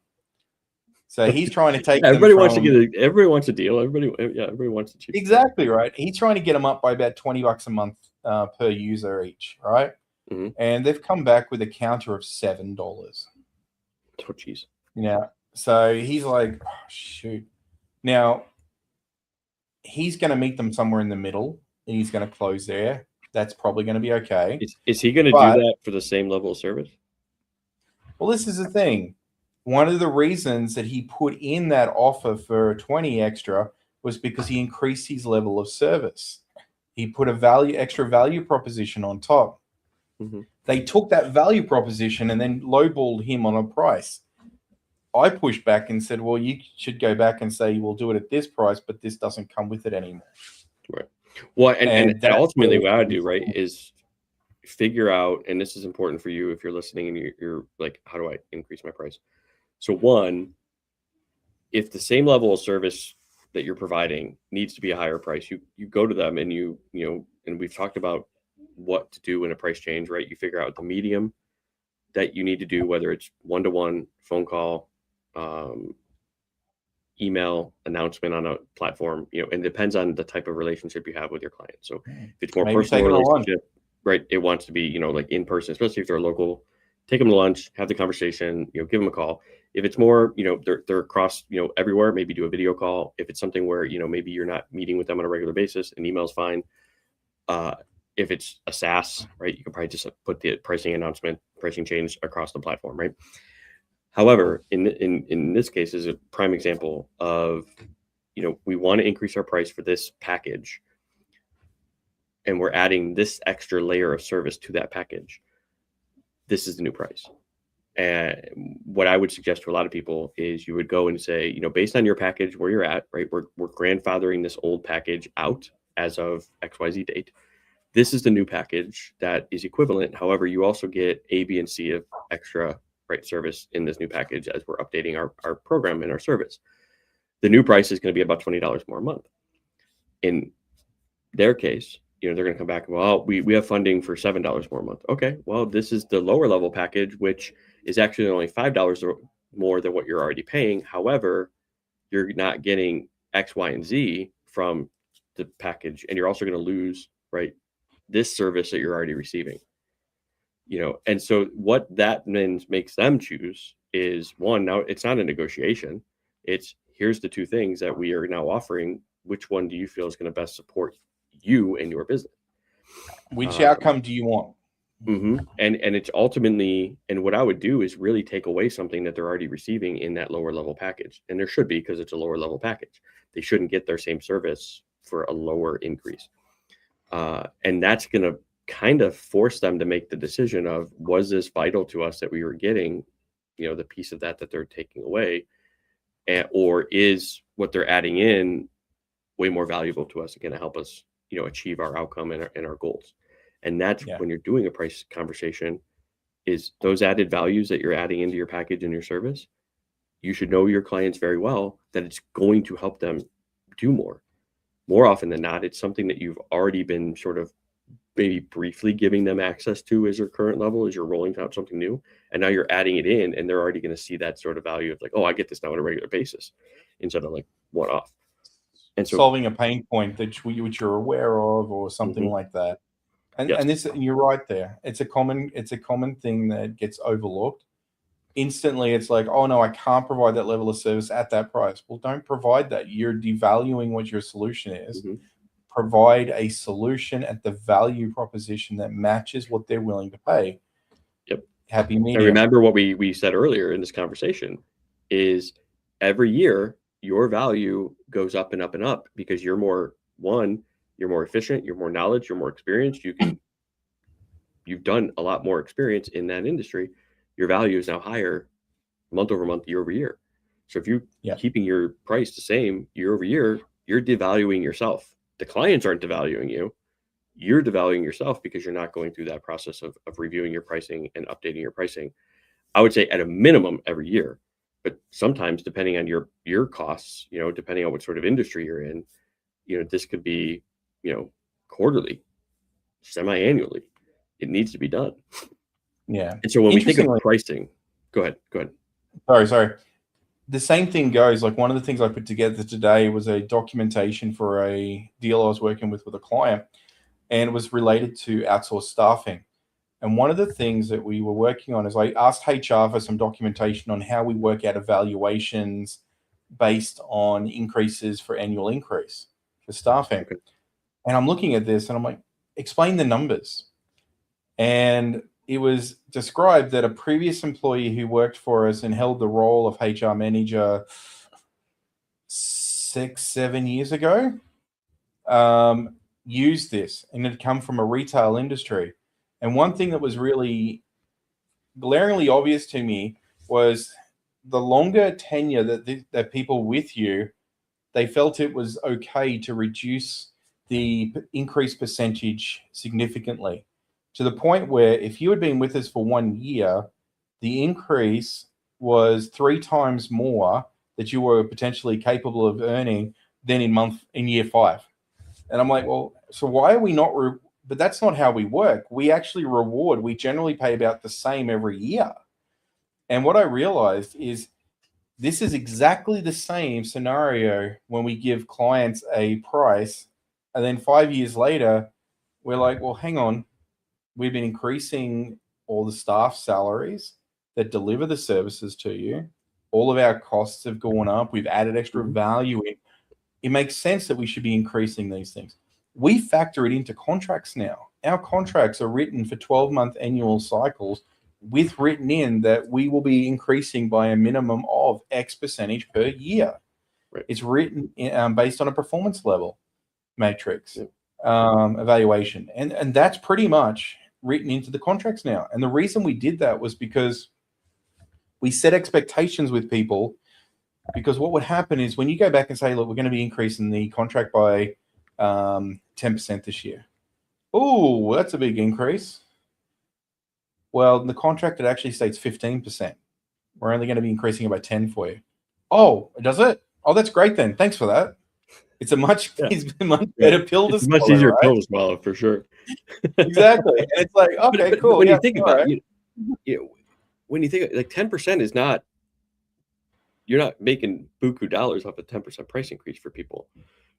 [SPEAKER 2] So he's trying to take
[SPEAKER 1] everybody
[SPEAKER 2] them
[SPEAKER 1] wants to
[SPEAKER 2] from,
[SPEAKER 1] everybody wants a deal. Everybody wants a cheap.
[SPEAKER 2] exactly right. He's trying to get them up by about $20 a month per user each, right?
[SPEAKER 1] Mhm.
[SPEAKER 2] And they've come back with a counter of $7.
[SPEAKER 1] Oh, geez.
[SPEAKER 2] Yeah. So he's like, oh, shoot. Now, he's going to meet them somewhere in the middle and he's going to close there. That's probably going to be okay.
[SPEAKER 1] Is he going to do
[SPEAKER 2] But-
[SPEAKER 1] that for the same level of service?
[SPEAKER 2] Well, this is the thing. One of the reasons that he put in that offer for 20 extra was because he increased his level of service. He put a extra value proposition on top.
[SPEAKER 1] Mhm.
[SPEAKER 2] They took that value proposition and then lowballed him on a price. I pushed back and said, well, you should go back and say, we'll do it at this price, but this doesn't come with it anymore.
[SPEAKER 1] Right. Well, and
[SPEAKER 2] that's
[SPEAKER 1] ultimately
[SPEAKER 2] where-
[SPEAKER 1] what I would do, right, is figure out, and this is important for you if you're listening and you're like, how do I increase my price? So one, if the same level of service that you're providing needs to be a higher price, you go to them and you know, and we've talked about what to do in a price change, right? You figure out the medium that you need to do, whether it's one-to-one, phone call, email, announcement on a platform, you know, and it depends on the type of relationship you have with your client. So if it's more
[SPEAKER 2] Maybe
[SPEAKER 1] personal
[SPEAKER 2] take it to lunch.
[SPEAKER 1] relationship, right, it wants to be, you know, like in person, especially if they're local. Take them to lunch, have the conversation, you know, give them a call. If it's more, you know, they're across, you know, everywhere, maybe do a video call. If it's something where, you know, maybe you're not meeting with them on a regular basis, an email's fine. If it's a SaaS, right, you can probably just put the pricing change across the platform, right? However, in this case is a prime example of, you know, we want to increase our price for this package, and we're adding this extra layer of service to that package. This is the new price. And what I would suggest to a lot of people is you would go and say, you know, based on your package where you're at, right, we're grandfathering this old package out as of XYZ date. This is the new package that is equivalent. However, you also get A, B, and C of extra, right, service in this new package as we're updating our program and our service. The new price is going to be about $20 more a month. In their case, you know, they're going to come back, well, we have funding for $7 more a month. Okay, well, this is the lower level package, which is actually only $5 more than what you're already paying. However, you're not getting X, Y, and Z from the package, and you're also going to lose, right, this service that you're already receiving. You know, and so what that then makes them choose is, one, now it's not a negotiation. It's, here's the two things that we are now offering. Which one do you feel is going to best support you and your business?
[SPEAKER 2] Which outcome do you want?
[SPEAKER 1] Mm-hmm. And it's ultimately, and what I would do is really take away something that they're already receiving in that lower level package. And there should be, because it's a lower level package. They shouldn't get their same service for a lower increase. And that's going to kind of force them to make the decision of, was this vital to us that we were getting, you know, the piece of that they're taking away, or is what they're adding in way more valuable to us and going to help us, you know, achieve our outcome and our goals. And that's when you're doing a price conversation, is those added values that you're adding into your package and your service. You should know your clients very well that it's going to help them do more. More often than not, it's something that you've already been sort of maybe briefly giving them access to as your current level, as you're rolling out something new. And now you're adding it in, and they're already going to see that sort of value of like, oh, I get this now on a regular basis instead of like one off. And so
[SPEAKER 2] solving a pain point which you're aware of, or something like that. And
[SPEAKER 1] Yes.
[SPEAKER 2] and this, you're right there. It's a common thing that gets overlooked. Instantly, it's like, oh no, I can't provide that level of service at that price. Well, don't provide that. You're devaluing what your solution is. provide a solution at the value proposition that matches what they're willing to pay.
[SPEAKER 1] Yep.
[SPEAKER 2] Happy medium.
[SPEAKER 1] And remember what we said earlier in this conversation is every year your value goes up and up and up because you're more efficient, you're more knowledge, you're more experienced. You've done a lot more experience in that industry. Your value is now higher month over month, year over year. So if you're keeping your price the same year over year, you're devaluing yourself. The clients aren't devaluing you. You're devaluing yourself because you're not going through that process of reviewing your pricing and updating your pricing. I would say at a minimum every year, but sometimes depending on your costs, depending on what sort of industry you're in, this could be, quarterly, semi-annually. It needs to be done.
[SPEAKER 2] Yeah.
[SPEAKER 1] And so when we think of pricing, go ahead.
[SPEAKER 2] Sorry. The same thing goes, like one of the things I put together today was a documentation for a deal I was working with a client, and it was related to outsourced staffing. And one of the things that we were working on is I asked HR for some documentation on how we work out evaluations based on increases for annual increase for staffing. Okay. And I'm looking at this and I'm like, explain the numbers. And it was described that a previous employee who worked for us and held the role of HR manager 6-7 years ago used this, and it had come from a retail industry. And one thing that was really glaringly obvious to me was the longer tenure that people with you, they felt it was okay to reduce the increase percentage significantly, to the point where if you had been with us for 1 year, the increase was 3 times more that you were potentially capable of earning than in year 5. And I'm like, well, so why are we not? But that's not how we work. We actually reward. We generally pay about the same every year. And what I realized is this is exactly the same scenario when we give clients a price, and then 5 years later, we're like, well, hang on. We've been increasing all the staff salaries that deliver the services to you. All of our costs have gone up. We've added extra value in. It makes sense that we should be increasing these things. We factor it into contracts now. Our contracts are written for 12-month annual cycles with written in that we will be increasing by a minimum of X percentage per year. Right. It's written based on a performance level matrix evaluation. And that's pretty much written into the contracts now. And the reason we did that was because we set expectations with people, because what would happen is when you go back and say, look, we're going to be increasing the contract by 10% this year. Oh, that's a big increase. Well, the contract, it actually states 15%. We're only going to be increasing it by 10 for you. Oh, does it? Oh, that's great then. Thanks for that. It's a much better pill to swallow.
[SPEAKER 1] It's a much easier pill to swallow for sure.
[SPEAKER 2] Exactly. And it's like, okay, cool.
[SPEAKER 1] But when you think about it, when you think like 10% is not, you're not making buku dollars off a 10% price increase for people,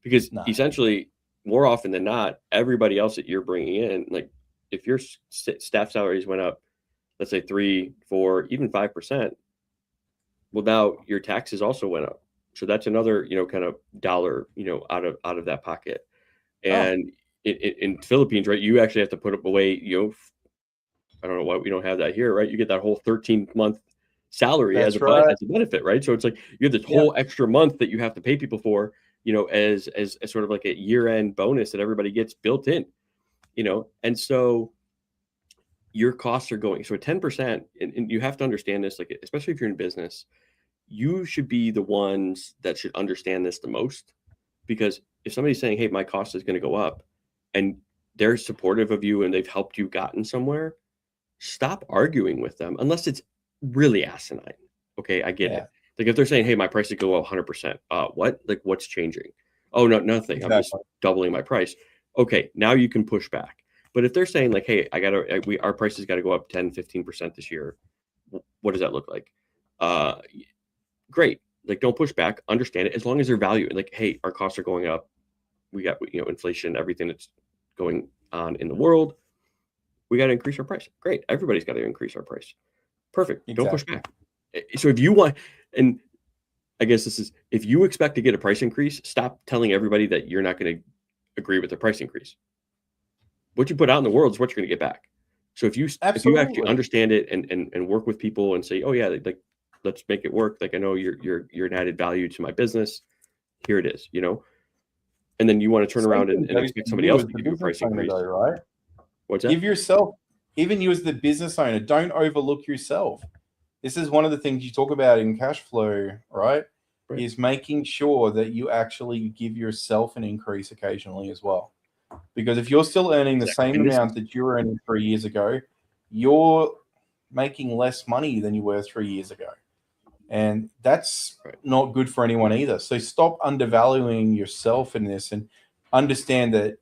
[SPEAKER 1] because essentially more often than not, everybody else that you're bringing in, like if your staff salaries went up, let's say 3, 4, even 5%, well, now your taxes also went up. So that's another, kind of dollar, out of that pocket. And in Philippines, right, you actually have to put up away, I don't know why we don't have that here, right? You get that whole 13-month salary as a benefit, right? So it's like you have this whole extra month that you have to pay people for, as sort of like a year-end bonus that everybody gets built in, and so your costs are going. So at 10%, and you have to understand this, like, especially if you're in business, you should be the ones that should understand this the most, because if somebody's saying, hey, my cost is going to go up, and they're supportive of you and they've helped you gotten somewhere, stop arguing with them unless it's really asinine. Okay, I get it. Like if they're saying, hey, my price would go up 100%. What? Like what's changing? Oh, no, nothing. Exactly. I'm just doubling my price. Okay, now you can push back. But if they're saying like, hey, our prices got to go up 10, 15% this year, what does that look like? Great. Like don't push back, understand it, as long as they're value. Like, hey, our costs are going up. We got, inflation, everything that's going on in the world. We got to increase our price. Great. Everybody's got to increase our price. Perfect. Exactly. Don't push back. So if you want, and I guess this is, if you expect to get a price increase, stop telling everybody that you're not going to agree with the price increase. What you put out in the world is what you're going to get back. So if you actually understand it and work with people and say, oh yeah, like let's make it work. Like I know you're an added value to my business. Here it is, and then you want to turn around and expect somebody else to give you a price increase,
[SPEAKER 2] though, right?
[SPEAKER 1] What's that?
[SPEAKER 2] Give yourself, even you as the business owner, don't overlook yourself. This is one of the things you talk about in cash flow, right? Is making sure that you actually give yourself an increase occasionally as well. Because if you're still earning the same amount that you were earning 3 years ago, you're making less money than you were 3 years ago. And that's not good for anyone either. So stop undervaluing yourself in this and understand that,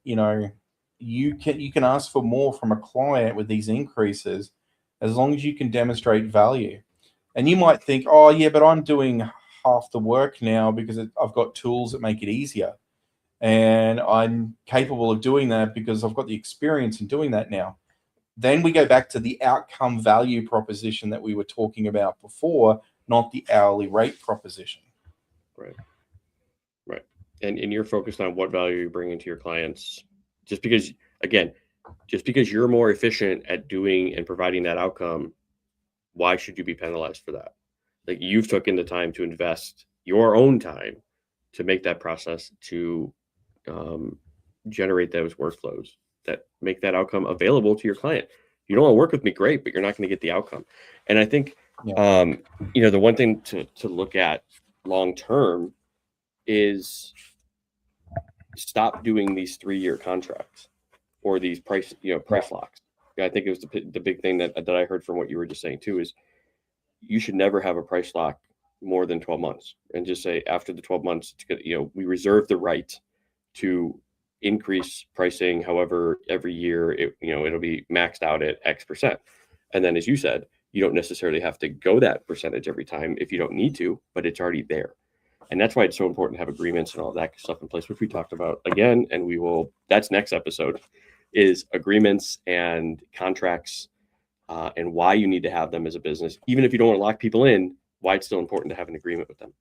[SPEAKER 2] you can ask for more from a client with these increases as long as you can demonstrate value. And you might think, oh, yeah, but I'm doing half the work now because I've got tools that make it easier. And I'm capable of doing that because I've got the experience in doing that now. Then we go back to the outcome value proposition that we were talking about before, not the hourly rate proposition.
[SPEAKER 1] Right. And you're focused on what value you're bringing to your clients. Just because you're more efficient at doing and providing that outcome, why should you be penalized for that? Like you've taken the time to invest your own time to make that process, to generate those workflows that make that outcome available to your client. You don't want to work with me, great, but you're not going to get the outcome. And I think, the one thing to look at long term is stop doing these 3-year contracts or these price locks. I think it was the big thing that I heard from what you were just saying too, is you should never have a price lock more than 12 months and just say after the 12 months, we reserve the right to increase pricing. However, every year it'll be maxed out at X%. And then as you said, you don't necessarily have to go that percentage every time if you don't need to, but it's already there. And that's why it's so important to have agreements and all that stuff in place, which we talked about again. And that's next episode, is agreements and contracts and why you need to have them as a business. Even if you don't want to lock people in, why it's still important to have an agreement with them.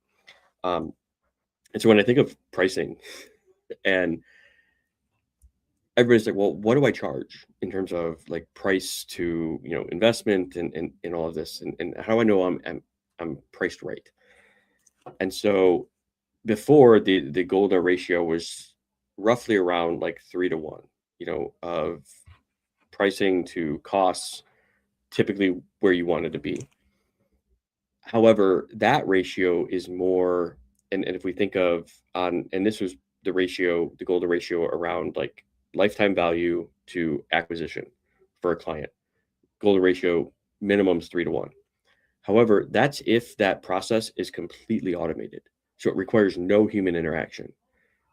[SPEAKER 1] And so when I think of pricing, and everybody's like, well, what do I charge in terms of like price to, investment and all of this? And how do I know I'm priced right? And so before the golden ratio was roughly around like 3-to-1, of pricing to costs, typically where you wanted to be. However, that ratio is more, and if we think of and this was the golden ratio around like lifetime value to acquisition for a client. Golden ratio minimum is 3-to-1. However, that's if that process is completely automated. So it requires no human interaction,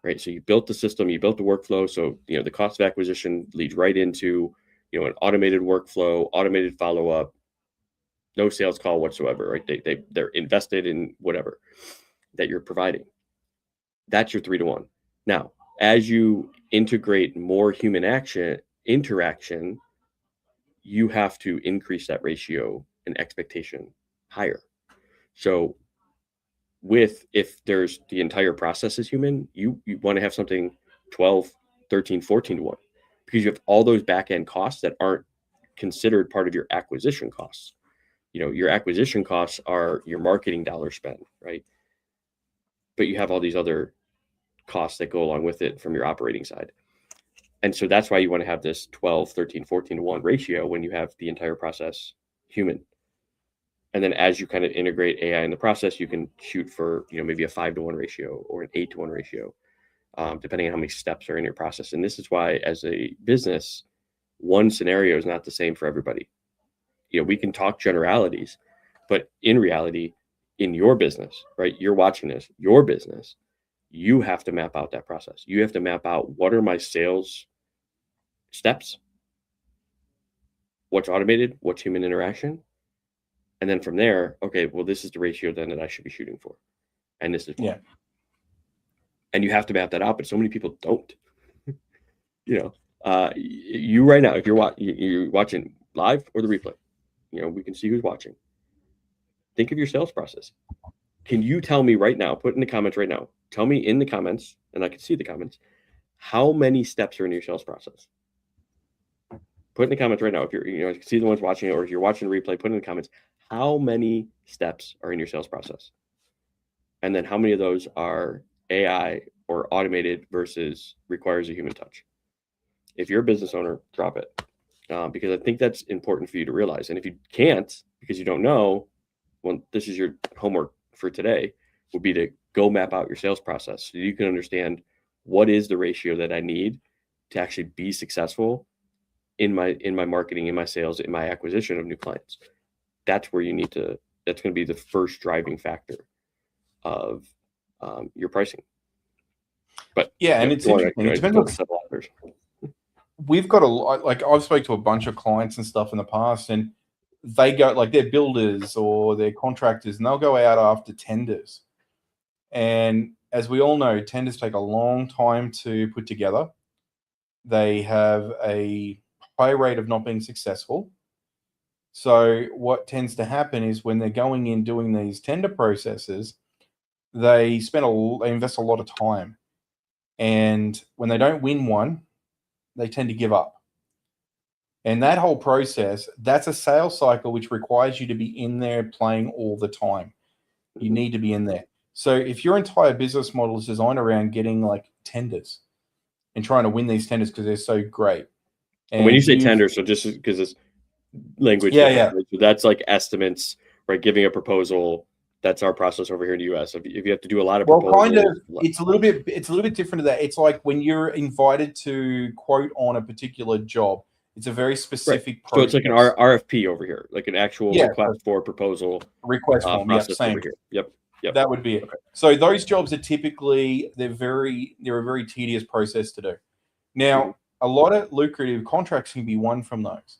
[SPEAKER 1] right? So you built the system, you built the workflow. So, the cost of acquisition leads right into, an automated workflow, automated follow-up, no sales call whatsoever, right? They're invested in whatever that you're providing. That's your 3-to-1. Now, as you integrate more human interaction, you have to increase that ratio and expectation higher. So if there's the entire process is human, you want to have something 12, 13, 14-to-1, because you have all those back end costs that aren't considered part of your acquisition costs. Your acquisition costs are your marketing dollar spend, right? But you have all these other costs that go along with it from your operating side. And so that's why you want to have this 12, 13, 14-to-1 ratio when you have the entire process human. And then as you kind of integrate AI in the process, you can shoot for, maybe a 5-to-1 ratio or an 8-to-1 ratio, depending on how many steps are in your process. And this is why, as a business, one scenario is not the same for everybody. We can talk generalities, but in reality, in your business, right? You're watching this, your business, you have to map out that process. You have to map out, what are my sales steps? What's automated? What's human interaction? And then from there, okay, well, this is the ratio then that I should be shooting for. And this is why. And you have to map that out, but so many people don't. You right now, if you're watching live or the replay, we can see who's watching. Think of your sales process. Can you tell me right now, put in the comments right now, tell me in the comments, and I can see the comments, How many steps are in your sales process? Put in the comments right now. If you're, you see the ones watching it, or if you're watching the replay, put in the comments, how many steps are in your sales process? And then how many of those are AI or automated versus requires a human touch? If you're a business owner, drop it. Because I think that's important for you to realize. And if you can't, because you don't know, well, this is your homework for today, would be to go map out your sales process so you can understand what is the ratio that I need to actually be successful in my marketing, in my sales, in my acquisition of new clients. That's where you need to, that's going to be the first driving factor of your pricing. But
[SPEAKER 2] yeah, and it's interesting. It depends on
[SPEAKER 1] several others.
[SPEAKER 2] We've got a lot, like I've spoke to a bunch of clients and stuff in the past, and they go, like, they're builders or they're contractors, and they'll go out after tenders. And as we all know, tenders take a long time to put together. They have a high rate of not being successful. So what tends to happen is when they're going in doing these tender processes, they invest a lot of time. And when they don't win one, they tend to give up. And that whole process, that's a sales cycle which requires you to be in there playing all the time. You need to be in there. So if your entire business model is designed around getting like tenders and trying to win these tenders because they're so great.
[SPEAKER 1] And when you say tender, so just because it's language,
[SPEAKER 2] yeah.
[SPEAKER 1] Right? So that's like estimates, right? Giving a proposal. That's our process over here in the US. If you have to do a lot of proposals,
[SPEAKER 2] it's a little bit different to that. It's like when you're invited to quote on a particular job. It's a very specific process.
[SPEAKER 1] So it's like an RFP over here, like an actual request for proposal.
[SPEAKER 2] Request form, same.
[SPEAKER 1] Over here. Yep.
[SPEAKER 2] That would be it. Okay. So those jobs are typically, they're a very tedious process to do. Now, a lot of lucrative contracts can be won from those,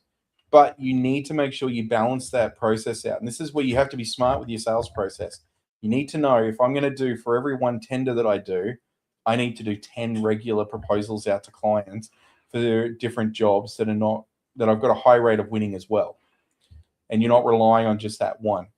[SPEAKER 2] but you need to make sure you balance that process out. And this is where you have to be smart with your sales process. You need to know, if I'm going to do, for every one tender that I do, I need to do 10 regular proposals out to clients for different jobs that I've got a high rate of winning as well. And you're not relying on just that one.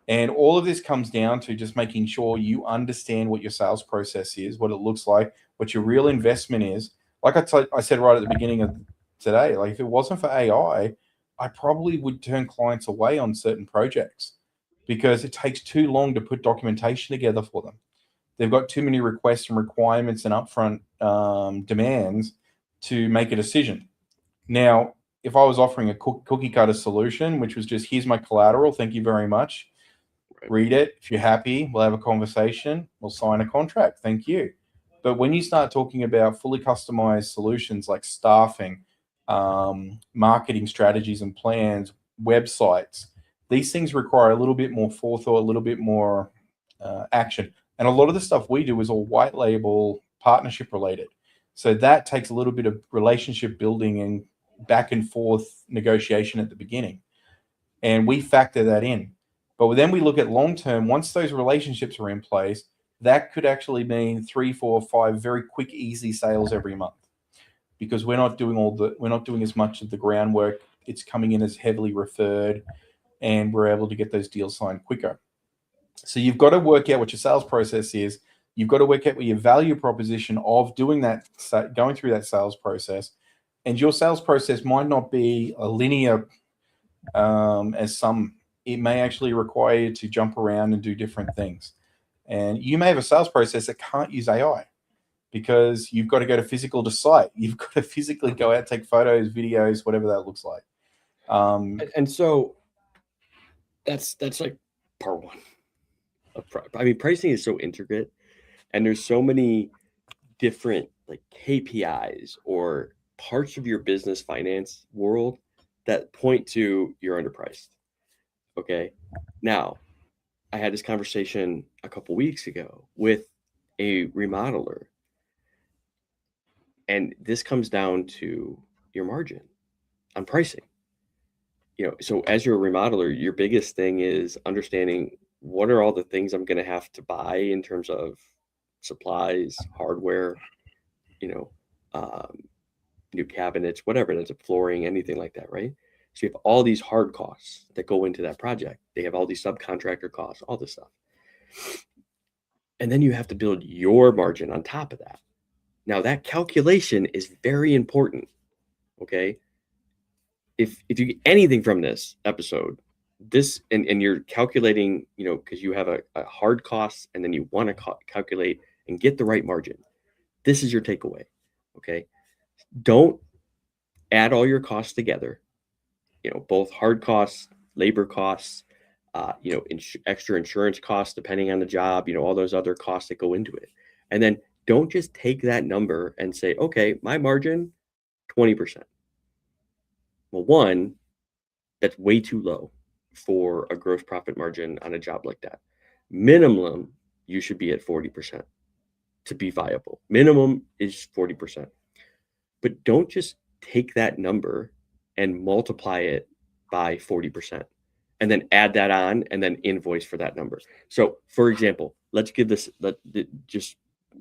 [SPEAKER 2] And all of this comes down to just making sure you understand what your sales process is, what it looks like, what your real investment is. Like I said right at the beginning of today, like if it wasn't for AI, I probably would turn clients away on certain projects because it takes too long to put documentation together for them. They've got too many requests and requirements and upfront demands to make a decision. Now, if I was offering a cookie cutter solution, which was just, here's my collateral, thank you very much. Read it. If you're happy, we'll have a conversation. We'll sign a contract. Thank you. But when you start talking about fully customized solutions like staffing, marketing strategies and plans, websites, these things require a little bit more forethought, a little bit more action. And a lot of the stuff we do is all white label partnership related. So that takes a little bit of relationship building and back and forth negotiation at the beginning. And we factor that in. But then we look at long term, once those relationships are in place, that could actually mean 3, 4, 5 very quick, easy sales every month. Because we're not doing as much of the groundwork. It's coming in as heavily referred, and we're able to get those deals signed quicker. So you've got to work out what your sales process is. You've got to work out what your value proposition of doing that, going through that sales process. And your sales process might not be a linear as some. It may actually require you to jump around and do different things. And you may have a sales process that can't use AI because you've got to go to physical to site. You've got to physically go out, take photos, videos, whatever that looks like.
[SPEAKER 1] And so that's like part one. I mean, pricing is so intricate, and there's so many different like KPIs or parts of your business finance world that point to you're underpriced. Okay. Now, I had this conversation a couple weeks ago with a remodeler, and this comes down to your margin on pricing. So as you're a remodeler, your biggest thing is understanding what are all the things I'm going to have to buy in terms of supplies, hardware, new cabinets, whatever it is, flooring, anything like that, right? So you have all these hard costs that go into that project. They have all these subcontractor costs, all this stuff. And then you have to build your margin on top of that. Now that calculation is very important. Okay. If you get anything from this episode, this and you're calculating, because you have a hard cost and then you want to calculate and get the right margin. This is your takeaway. Okay. Don't add all your costs together, both hard costs, labor costs, extra insurance costs, depending on the job, all those other costs that go into it. And then don't just take that number and say, okay, my margin, 20%. Well, one, that's way too low for a gross profit margin on a job like that. Minimum, you should be at 40% to be viable. Minimum is 40%. But don't just take that number and multiply it by 40% and then add that on and then invoice for that number. So, for example, let's give this just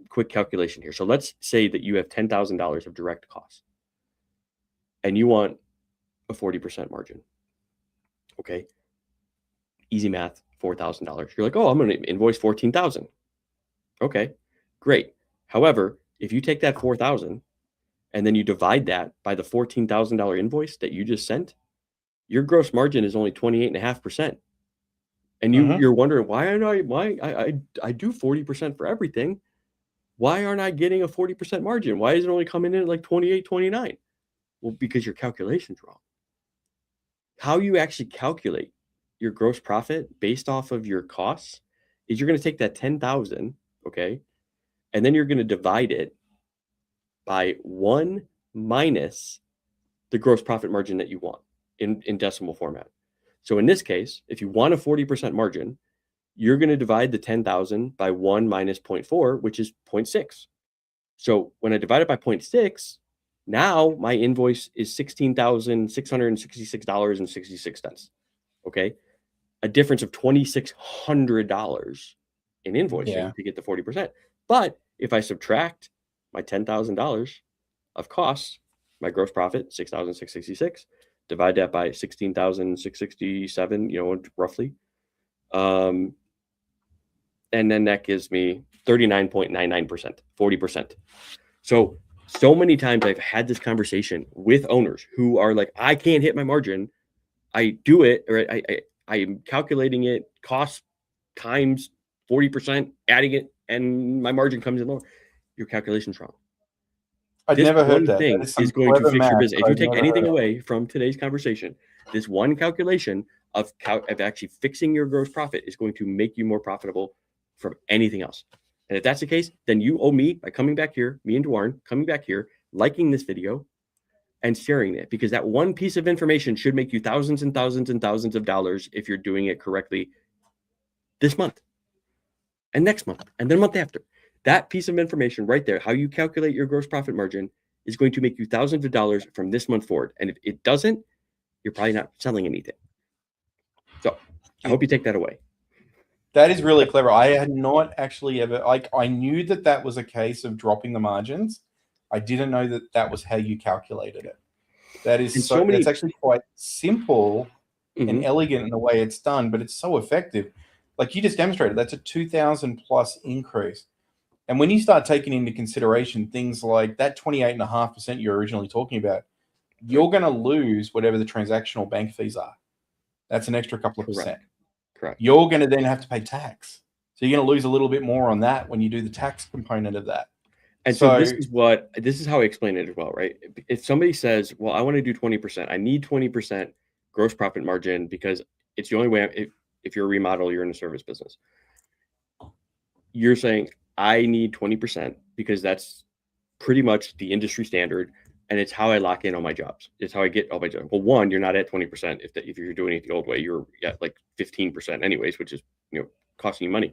[SPEAKER 1] quick calculation here. So let's say that you have $10,000 of direct costs and you want a 40% margin. Okay. Easy math, $4,000. You're like, oh, I'm going to invoice 14,000. Okay, great. However, if you take that 4,000 and then you divide that by the $14,000 invoice that you just sent, your gross margin is only 28.5%. And you're wondering, why I do 40% for everything. Why aren't I getting a 40% margin? Why is it only coming in at like 28, 29? Well, because your calculation's wrong. How you actually calculate your gross profit based off of your costs is you're going to take that 10,000, okay, and then you're going to divide it by 1 minus the gross profit margin that you want in decimal format. So in this case, if you want a 40% margin, you're going to divide the 10,000 by 1 minus 0.4, which is 0.6. So when I divide it by 0.6, now my invoice is $16,666.66. Okay. A difference of $2,600 in invoicing to get the 40%. But if I subtract my $10,000 of costs, my gross profit, 6,666, divide that by 16,667, roughly. And then that gives me 39.99%, 40%. So many times I've had this conversation with owners who are like, I can't hit my margin. I do it, or I am calculating it, cost times 40%, adding it, and my margin comes in lower. Your calculation's wrong.
[SPEAKER 2] I'd never heard that.
[SPEAKER 1] Thing is going to fix your business. If you take anything away from today's conversation, this one calculation of actually fixing your gross profit is going to make you more profitable from anything else. And if that's the case, then you owe me by coming back here, me and Dwarren coming back here, liking this video and sharing it, because that one piece of information should make you thousands and thousands and thousands of dollars if you're doing it correctly this month and next month and then month after. That piece of information right there, how you calculate your gross profit margin, is going to make you thousands of dollars from this month forward. And if it doesn't, you're probably not selling anything. So I hope you take that away.
[SPEAKER 2] That is really clever. I had not actually ever, I knew that was a case of dropping the margins. I didn't know that was how you calculated it. That is it's actually quite simple and elegant in the way it's done, but it's so effective. Like you just demonstrated, that's a 2,000 plus increase. And when you start taking into consideration things like that 28.5% you're originally talking about, you're going to lose whatever the transactional bank fees are. That's an extra couple of percent.
[SPEAKER 1] Correct.
[SPEAKER 2] You're going to then have to pay tax. So you're going to lose a little bit more on that when you do the tax component of that.
[SPEAKER 1] And so this is how I explain it as well, right? If somebody says, well, I want to do 20%, I need 20% gross profit margin because it's the only way, if you're a remodel, you're in a service business. You're saying, I need 20% because that's pretty much the industry standard. And it's how I lock in all my jobs. It's how I get all my jobs. Well, one, you're not at 20%. If you're doing it the old way, you're at like 15% anyways, which is, costing you money.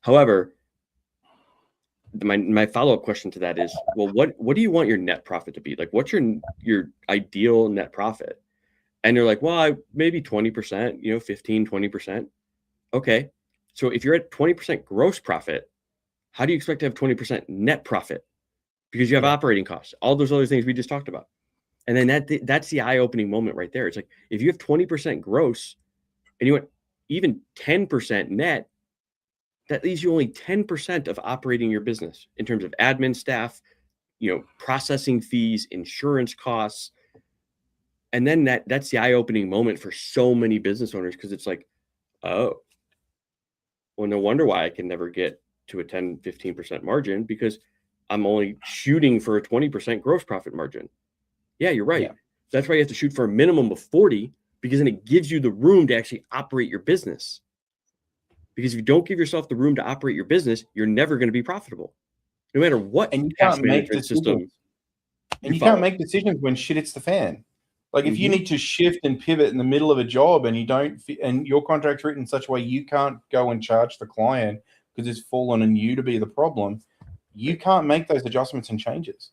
[SPEAKER 1] However, my follow-up question to that is, well, what do you want your net profit to be? Like, what's your ideal net profit? And you're like, well, maybe 20%, 15, 20%. Okay. So if you're at 20% gross profit, how do you expect to have 20% net profit? Because you have operating costs, all those other things we just talked about. And then that's the eye-opening moment right there. It's like, if you have 20% gross and you want even 10% net, that leaves you only 10% of operating your business in terms of admin staff, processing fees, insurance costs. And then that's the eye-opening moment for so many business owners, because it's like, oh, well, no wonder why I can never get to a 10, 15% margin, because I'm only shooting for a 20% gross profit margin. Yeah, you're right.
[SPEAKER 2] Yeah.
[SPEAKER 1] That's why you have to shoot for a minimum of 40, because then it gives you the room to actually operate your business. Because if you don't give yourself the room to operate your business, you're never going to be profitable, no matter what.
[SPEAKER 2] And you
[SPEAKER 1] cash
[SPEAKER 2] can't make
[SPEAKER 1] management
[SPEAKER 2] decisions.
[SPEAKER 1] system
[SPEAKER 2] And you
[SPEAKER 1] follow.
[SPEAKER 2] can't make decisions when shit hits the fan. Like if you need to shift and pivot in the middle of a job and you don't, and your contract's written in such a way you can't go and charge the client because it's fallen on you to be the problem, you can't make those adjustments and changes.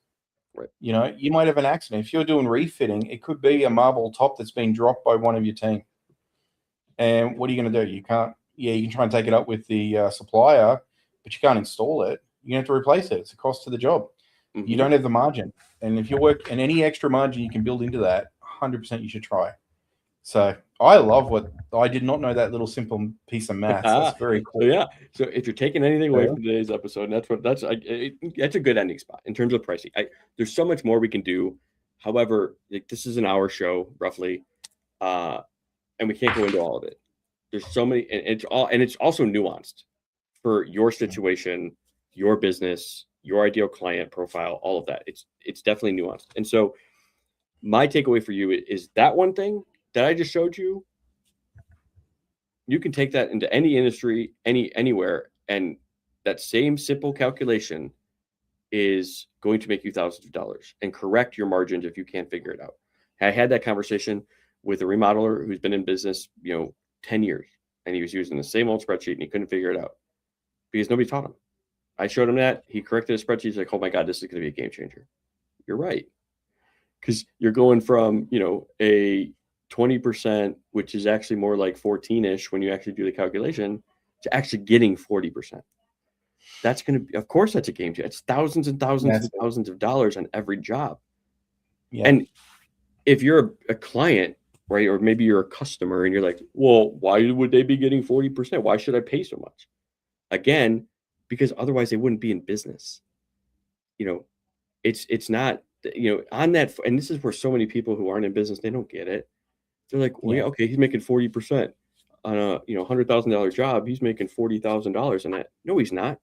[SPEAKER 1] Right.
[SPEAKER 2] You know, you might have an accident. If you're doing refitting, it could be a marble top that's been dropped by one of your team. And what are you going to do? You can't, you can try and take it up with the supplier, but you can't install it. You have to replace it. It's a cost to the job. You don't have the margin. And if you work, and any extra margin you can build into that, 100% you should try. So I love I did not know that little simple piece of math. That's very cool.
[SPEAKER 1] So yeah. So if you're taking anything away from today's episode, that's a good ending spot in terms of pricing. There's so much more we can do. However, this is an hour show roughly, and we can't go into all of it. There's so many, and it's also nuanced for your situation, your business, your ideal client profile, all of that. It's definitely nuanced. And so my takeaway for you is that one thing that I just showed you, you can take that into any industry, anywhere, and that same simple calculation is going to make you thousands of dollars and correct your margins if you can't figure it out. I had that conversation with a remodeler who's been in business, 10 years, and he was using the same old spreadsheet and he couldn't figure it out because nobody taught him. I showed him that. He corrected his spreadsheet. He's like, oh my God, this is going to be a game changer. You're right. Because you're going from, a 20%, which is actually more like 14-ish when you actually do the calculation, to actually getting 40%. That's going to be, of course, that's a game changer. It's thousands and thousands and thousands of dollars on every job. Yeah. And if you're a client, right, or maybe you're a customer and you're like, well, why would they be getting 40%? Why should I pay so much? Again, because otherwise they wouldn't be in business. It's not, on that, and this is where so many people who aren't in business, they don't get it. They're like, well, yeah, okay, he's making 40% on a $100,000 job. He's making $40,000 on that. No, he's not.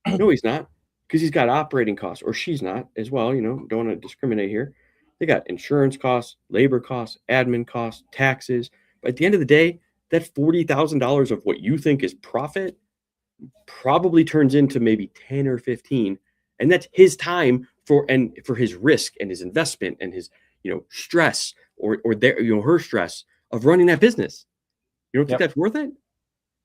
[SPEAKER 1] No, he's not, because he's got operating costs, or she's not as well. Don't want to discriminate here. They got insurance costs, labor costs, admin costs, taxes. But at the end of the day, that $40,000 of what you think is profit probably turns into maybe 10 or 15, and that's his time for his risk and his investment and his stress or her stress of running that business. You don't think that's worth it?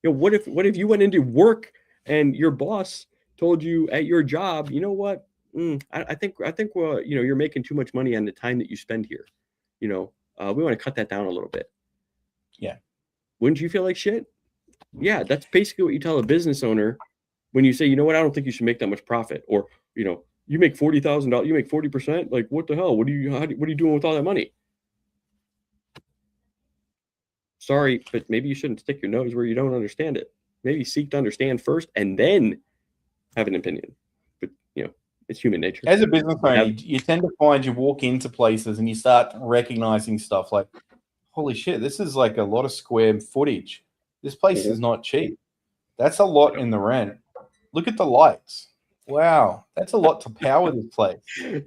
[SPEAKER 1] What if you went into work and your boss told you at your job, you know what? I think you're making too much money on the time that you spend here. We want to cut that down a little bit.
[SPEAKER 2] Yeah. Wouldn't
[SPEAKER 1] you feel like shit? Yeah, that's basically what you tell a business owner when you say, you know what, I don't think you should make that much profit, or you make $40,000, you make 40%. Like, what the hell? What are you doing with all that money? Sorry, but maybe you shouldn't stick your nose where you don't understand it. Maybe seek to understand first and then have an opinion. But it's human nature.
[SPEAKER 2] As a business owner, you tend to find you walk into places and you start recognizing stuff like, holy shit, this is like a lot of square footage. This place is not cheap. That's a lot in the rent. Look at the lights. Wow, that's a lot to power this place.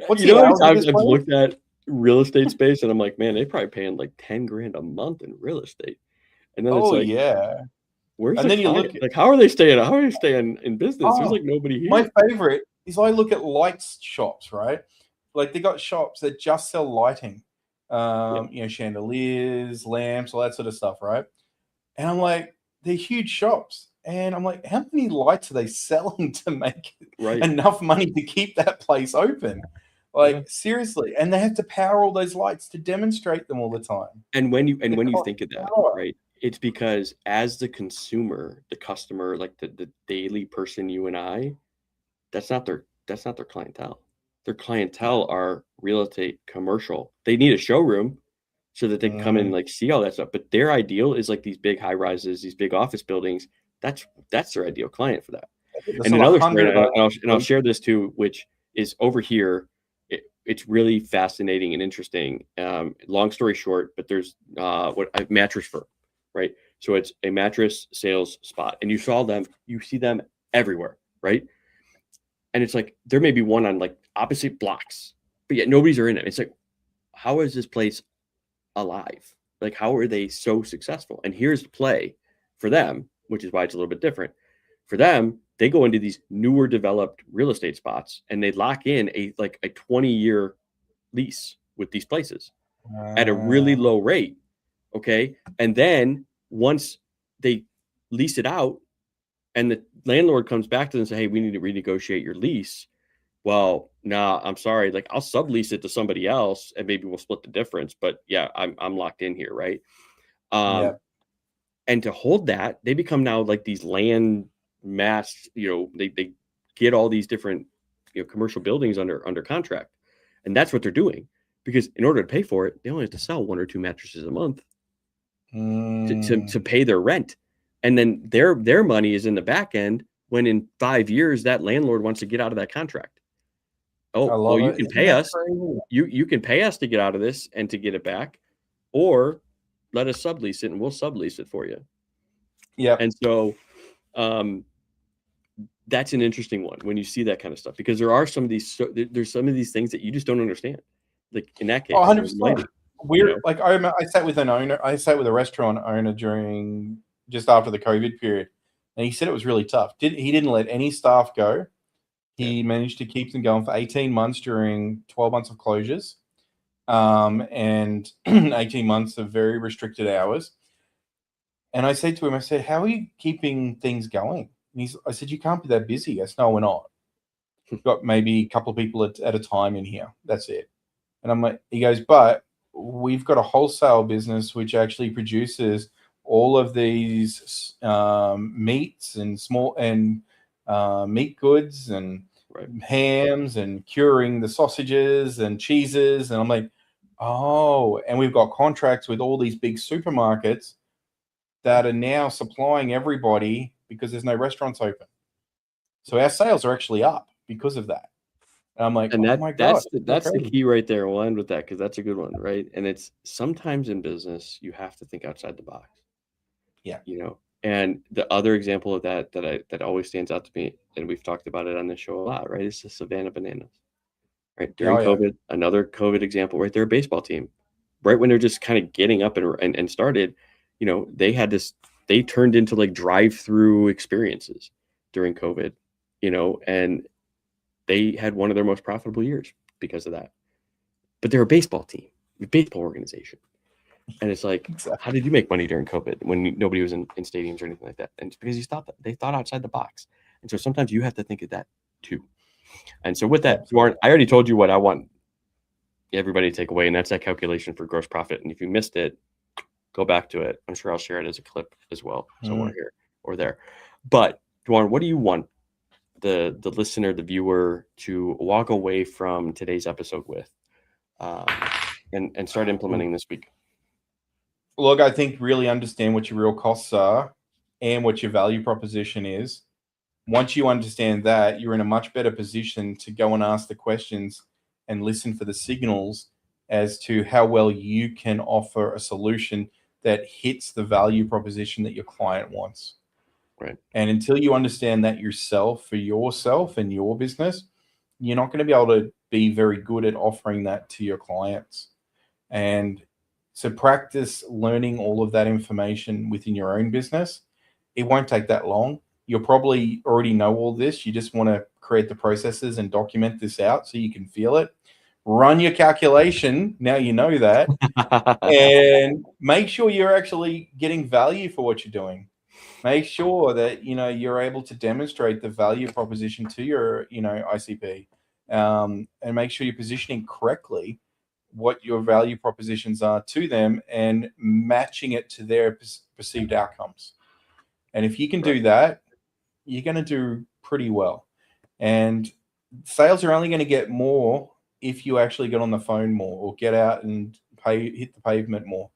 [SPEAKER 2] What's
[SPEAKER 1] I've looked at real estate space and I'm like, man, they're probably paying like 10 grand a month in real estate. And then it's like,
[SPEAKER 2] yeah.
[SPEAKER 1] Where's and then you look at, like, how are they staying? How are they staying in business? There's like nobody here.
[SPEAKER 2] My favorite is I look at lights shops, right? Like they got shops that just sell lighting, chandeliers, lamps, all that sort of stuff, right? And I'm like, they're huge shops. And I'm like, how many lights are they selling to make enough money to keep that place open? Like, seriously. And they have to power all those lights to demonstrate them all the time.
[SPEAKER 1] And when you think of that, right, it's because as the consumer, the customer, like the daily person, you and I, that's not their clientele. Their clientele are real estate, commercial. They need a showroom so that they can come in and like see all that stuff. But their ideal is like these big high rises, these big office buildings. That's their ideal client for that. And another story, and I'll share this too, which is over here. It's really fascinating and interesting. Long story short, but there's a mattress firm, right? So it's a mattress sales spot, and you see them everywhere, right? And it's like there may be one on like opposite blocks, but yet nobody's in it. It's like, how is this place alive? Like, how are they so successful? And here's the play for them, which is why it's a little bit different. For them, they go into these newer developed real estate spots and they lock in a 20-year lease with these places at a really low rate. Okay. And then once they lease it out and the landlord comes back to them and say, hey, we need to renegotiate your lease. Well, nah, I'm sorry. Like, I'll sublease it to somebody else and maybe we'll split the difference. But yeah, I'm locked in here, right? And to hold that, they become now like these land mass, they get all these different commercial buildings under contract. And that's what they're doing, because in order to pay for it, they only have to sell 1 or 2 mattresses a month to pay their rent. And then their money is in the back end when in 5 years that landlord wants to get out of that contract. Oh, well, you can pay us. You can pay us to get out of this and to get it back, or let us sublease it and we'll sublease it for you.
[SPEAKER 2] Yeah.
[SPEAKER 1] And so that's an interesting one when you see that kind of stuff, because there are some of these there's some of these things that you just don't understand. Like in that case,
[SPEAKER 2] 100%. Like I sat with an owner. I sat with a restaurant owner during just after the COVID period, and he said it was really tough. He didn't let any staff go. He managed to keep them going for 18 months during 12 months of closures, and 18 months of very restricted hours. And I said to him, I said, how are you keeping things going? And I said, you can't be that busy. I said, no, we're not. We've got maybe a couple of people at a time in here. That's it. And I'm like, he goes, but we've got a wholesale business which actually produces all of these meats and small and meat goods and hams and curing the sausages and cheeses. And I'm like, oh, and we've got contracts with all these big supermarkets that are now supplying everybody because there's no restaurants open. So our sales are actually up because of that. And I'm like, oh my God.
[SPEAKER 1] That's the key right there. We'll end with that because that's a good one, right? And it's sometimes in business, you have to think outside the box.
[SPEAKER 2] Yeah.
[SPEAKER 1] And the other example of that always stands out to me, and we've talked about it on this show a lot, right? It's the Savannah Bananas, right? During COVID, another COVID example, right? They're a baseball team, right? When they're just kind of getting up and started, they turned into like drive-through experiences during COVID, and they had one of their most profitable years because of that. But they're a baseball team, a baseball organization. And it's like, How did you make money during COVID when nobody was in stadiums or anything like that? And it's because they thought outside the box. And so sometimes you have to think of that too. And so with that, Warren, I already told you what I want everybody to take away, and that's that calculation for gross profit. And if you missed it, go back to it. I'm sure I'll share it as a clip as well, somewhere here or there. But Warren, what do you want the listener, the viewer, to walk away from today's episode with and start implementing this week?
[SPEAKER 2] Look, I think really understand what your real costs are and what your value proposition is. Once you understand that, you're in a much better position to go and ask the questions and listen for the signals as to how well you can offer a solution that hits the value proposition that your client wants.
[SPEAKER 1] Right.
[SPEAKER 2] And until you understand that for yourself and your business, you're not going to be able to be very good at offering that to your clients. And so practice learning all of that information within your own business. It won't take that long. You'll probably already know all this. You just want to create the processes and document this out so you can feel it. Run your calculation. Now you know that. And make sure you're actually getting value for what you're doing. Make sure that, you're able to demonstrate the value proposition to your, ICP, and make sure you're positioning correctly what your value propositions are to them and matching it to their perceived outcomes. And if you can do that, you're going to do pretty well. And sales are only going to get more if you actually get on the phone more or get out and hit the pavement more.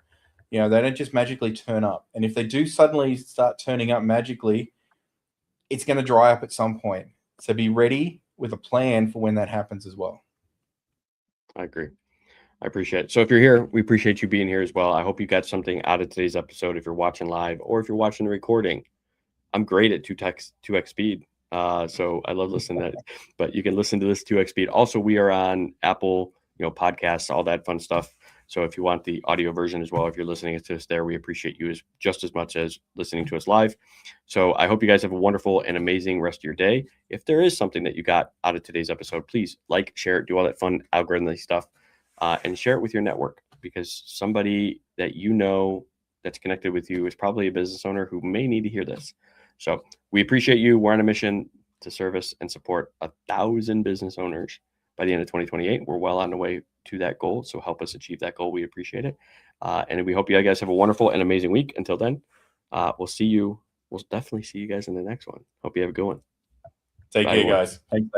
[SPEAKER 2] They don't just magically turn up. And if they do suddenly start turning up magically, it's going to dry up at some point. So be ready with a plan for when that happens as well.
[SPEAKER 1] I agree. I appreciate it. So if you're here, we appreciate you being here as well. I hope you got something out of today's episode. If you're watching live or if you're watching the recording, I'm great at 2x speed. So I love listening to that, but you can listen to this 2x speed. Also, we are on Apple, podcasts, all that fun stuff. So if you want the audio version as well, if you're listening to us there, we appreciate you just as much as listening to us live. So I hope you guys have a wonderful and amazing rest of your day. If there is something that you got out of today's episode, please like, share it, do all that fun algorithmic stuff, and share it with your network, because somebody that that's connected with you is probably a business owner who may need to hear this. So we appreciate you. We're on a mission to service and support 1,000 business owners by the end of 2028. We're well on the way to that goal. So help us achieve that goal. We appreciate it. And we hope you guys have a wonderful and amazing week. Until then, we'll definitely see you guys in the next one. Hope you have a good one.
[SPEAKER 2] Take care, guys. Thanks.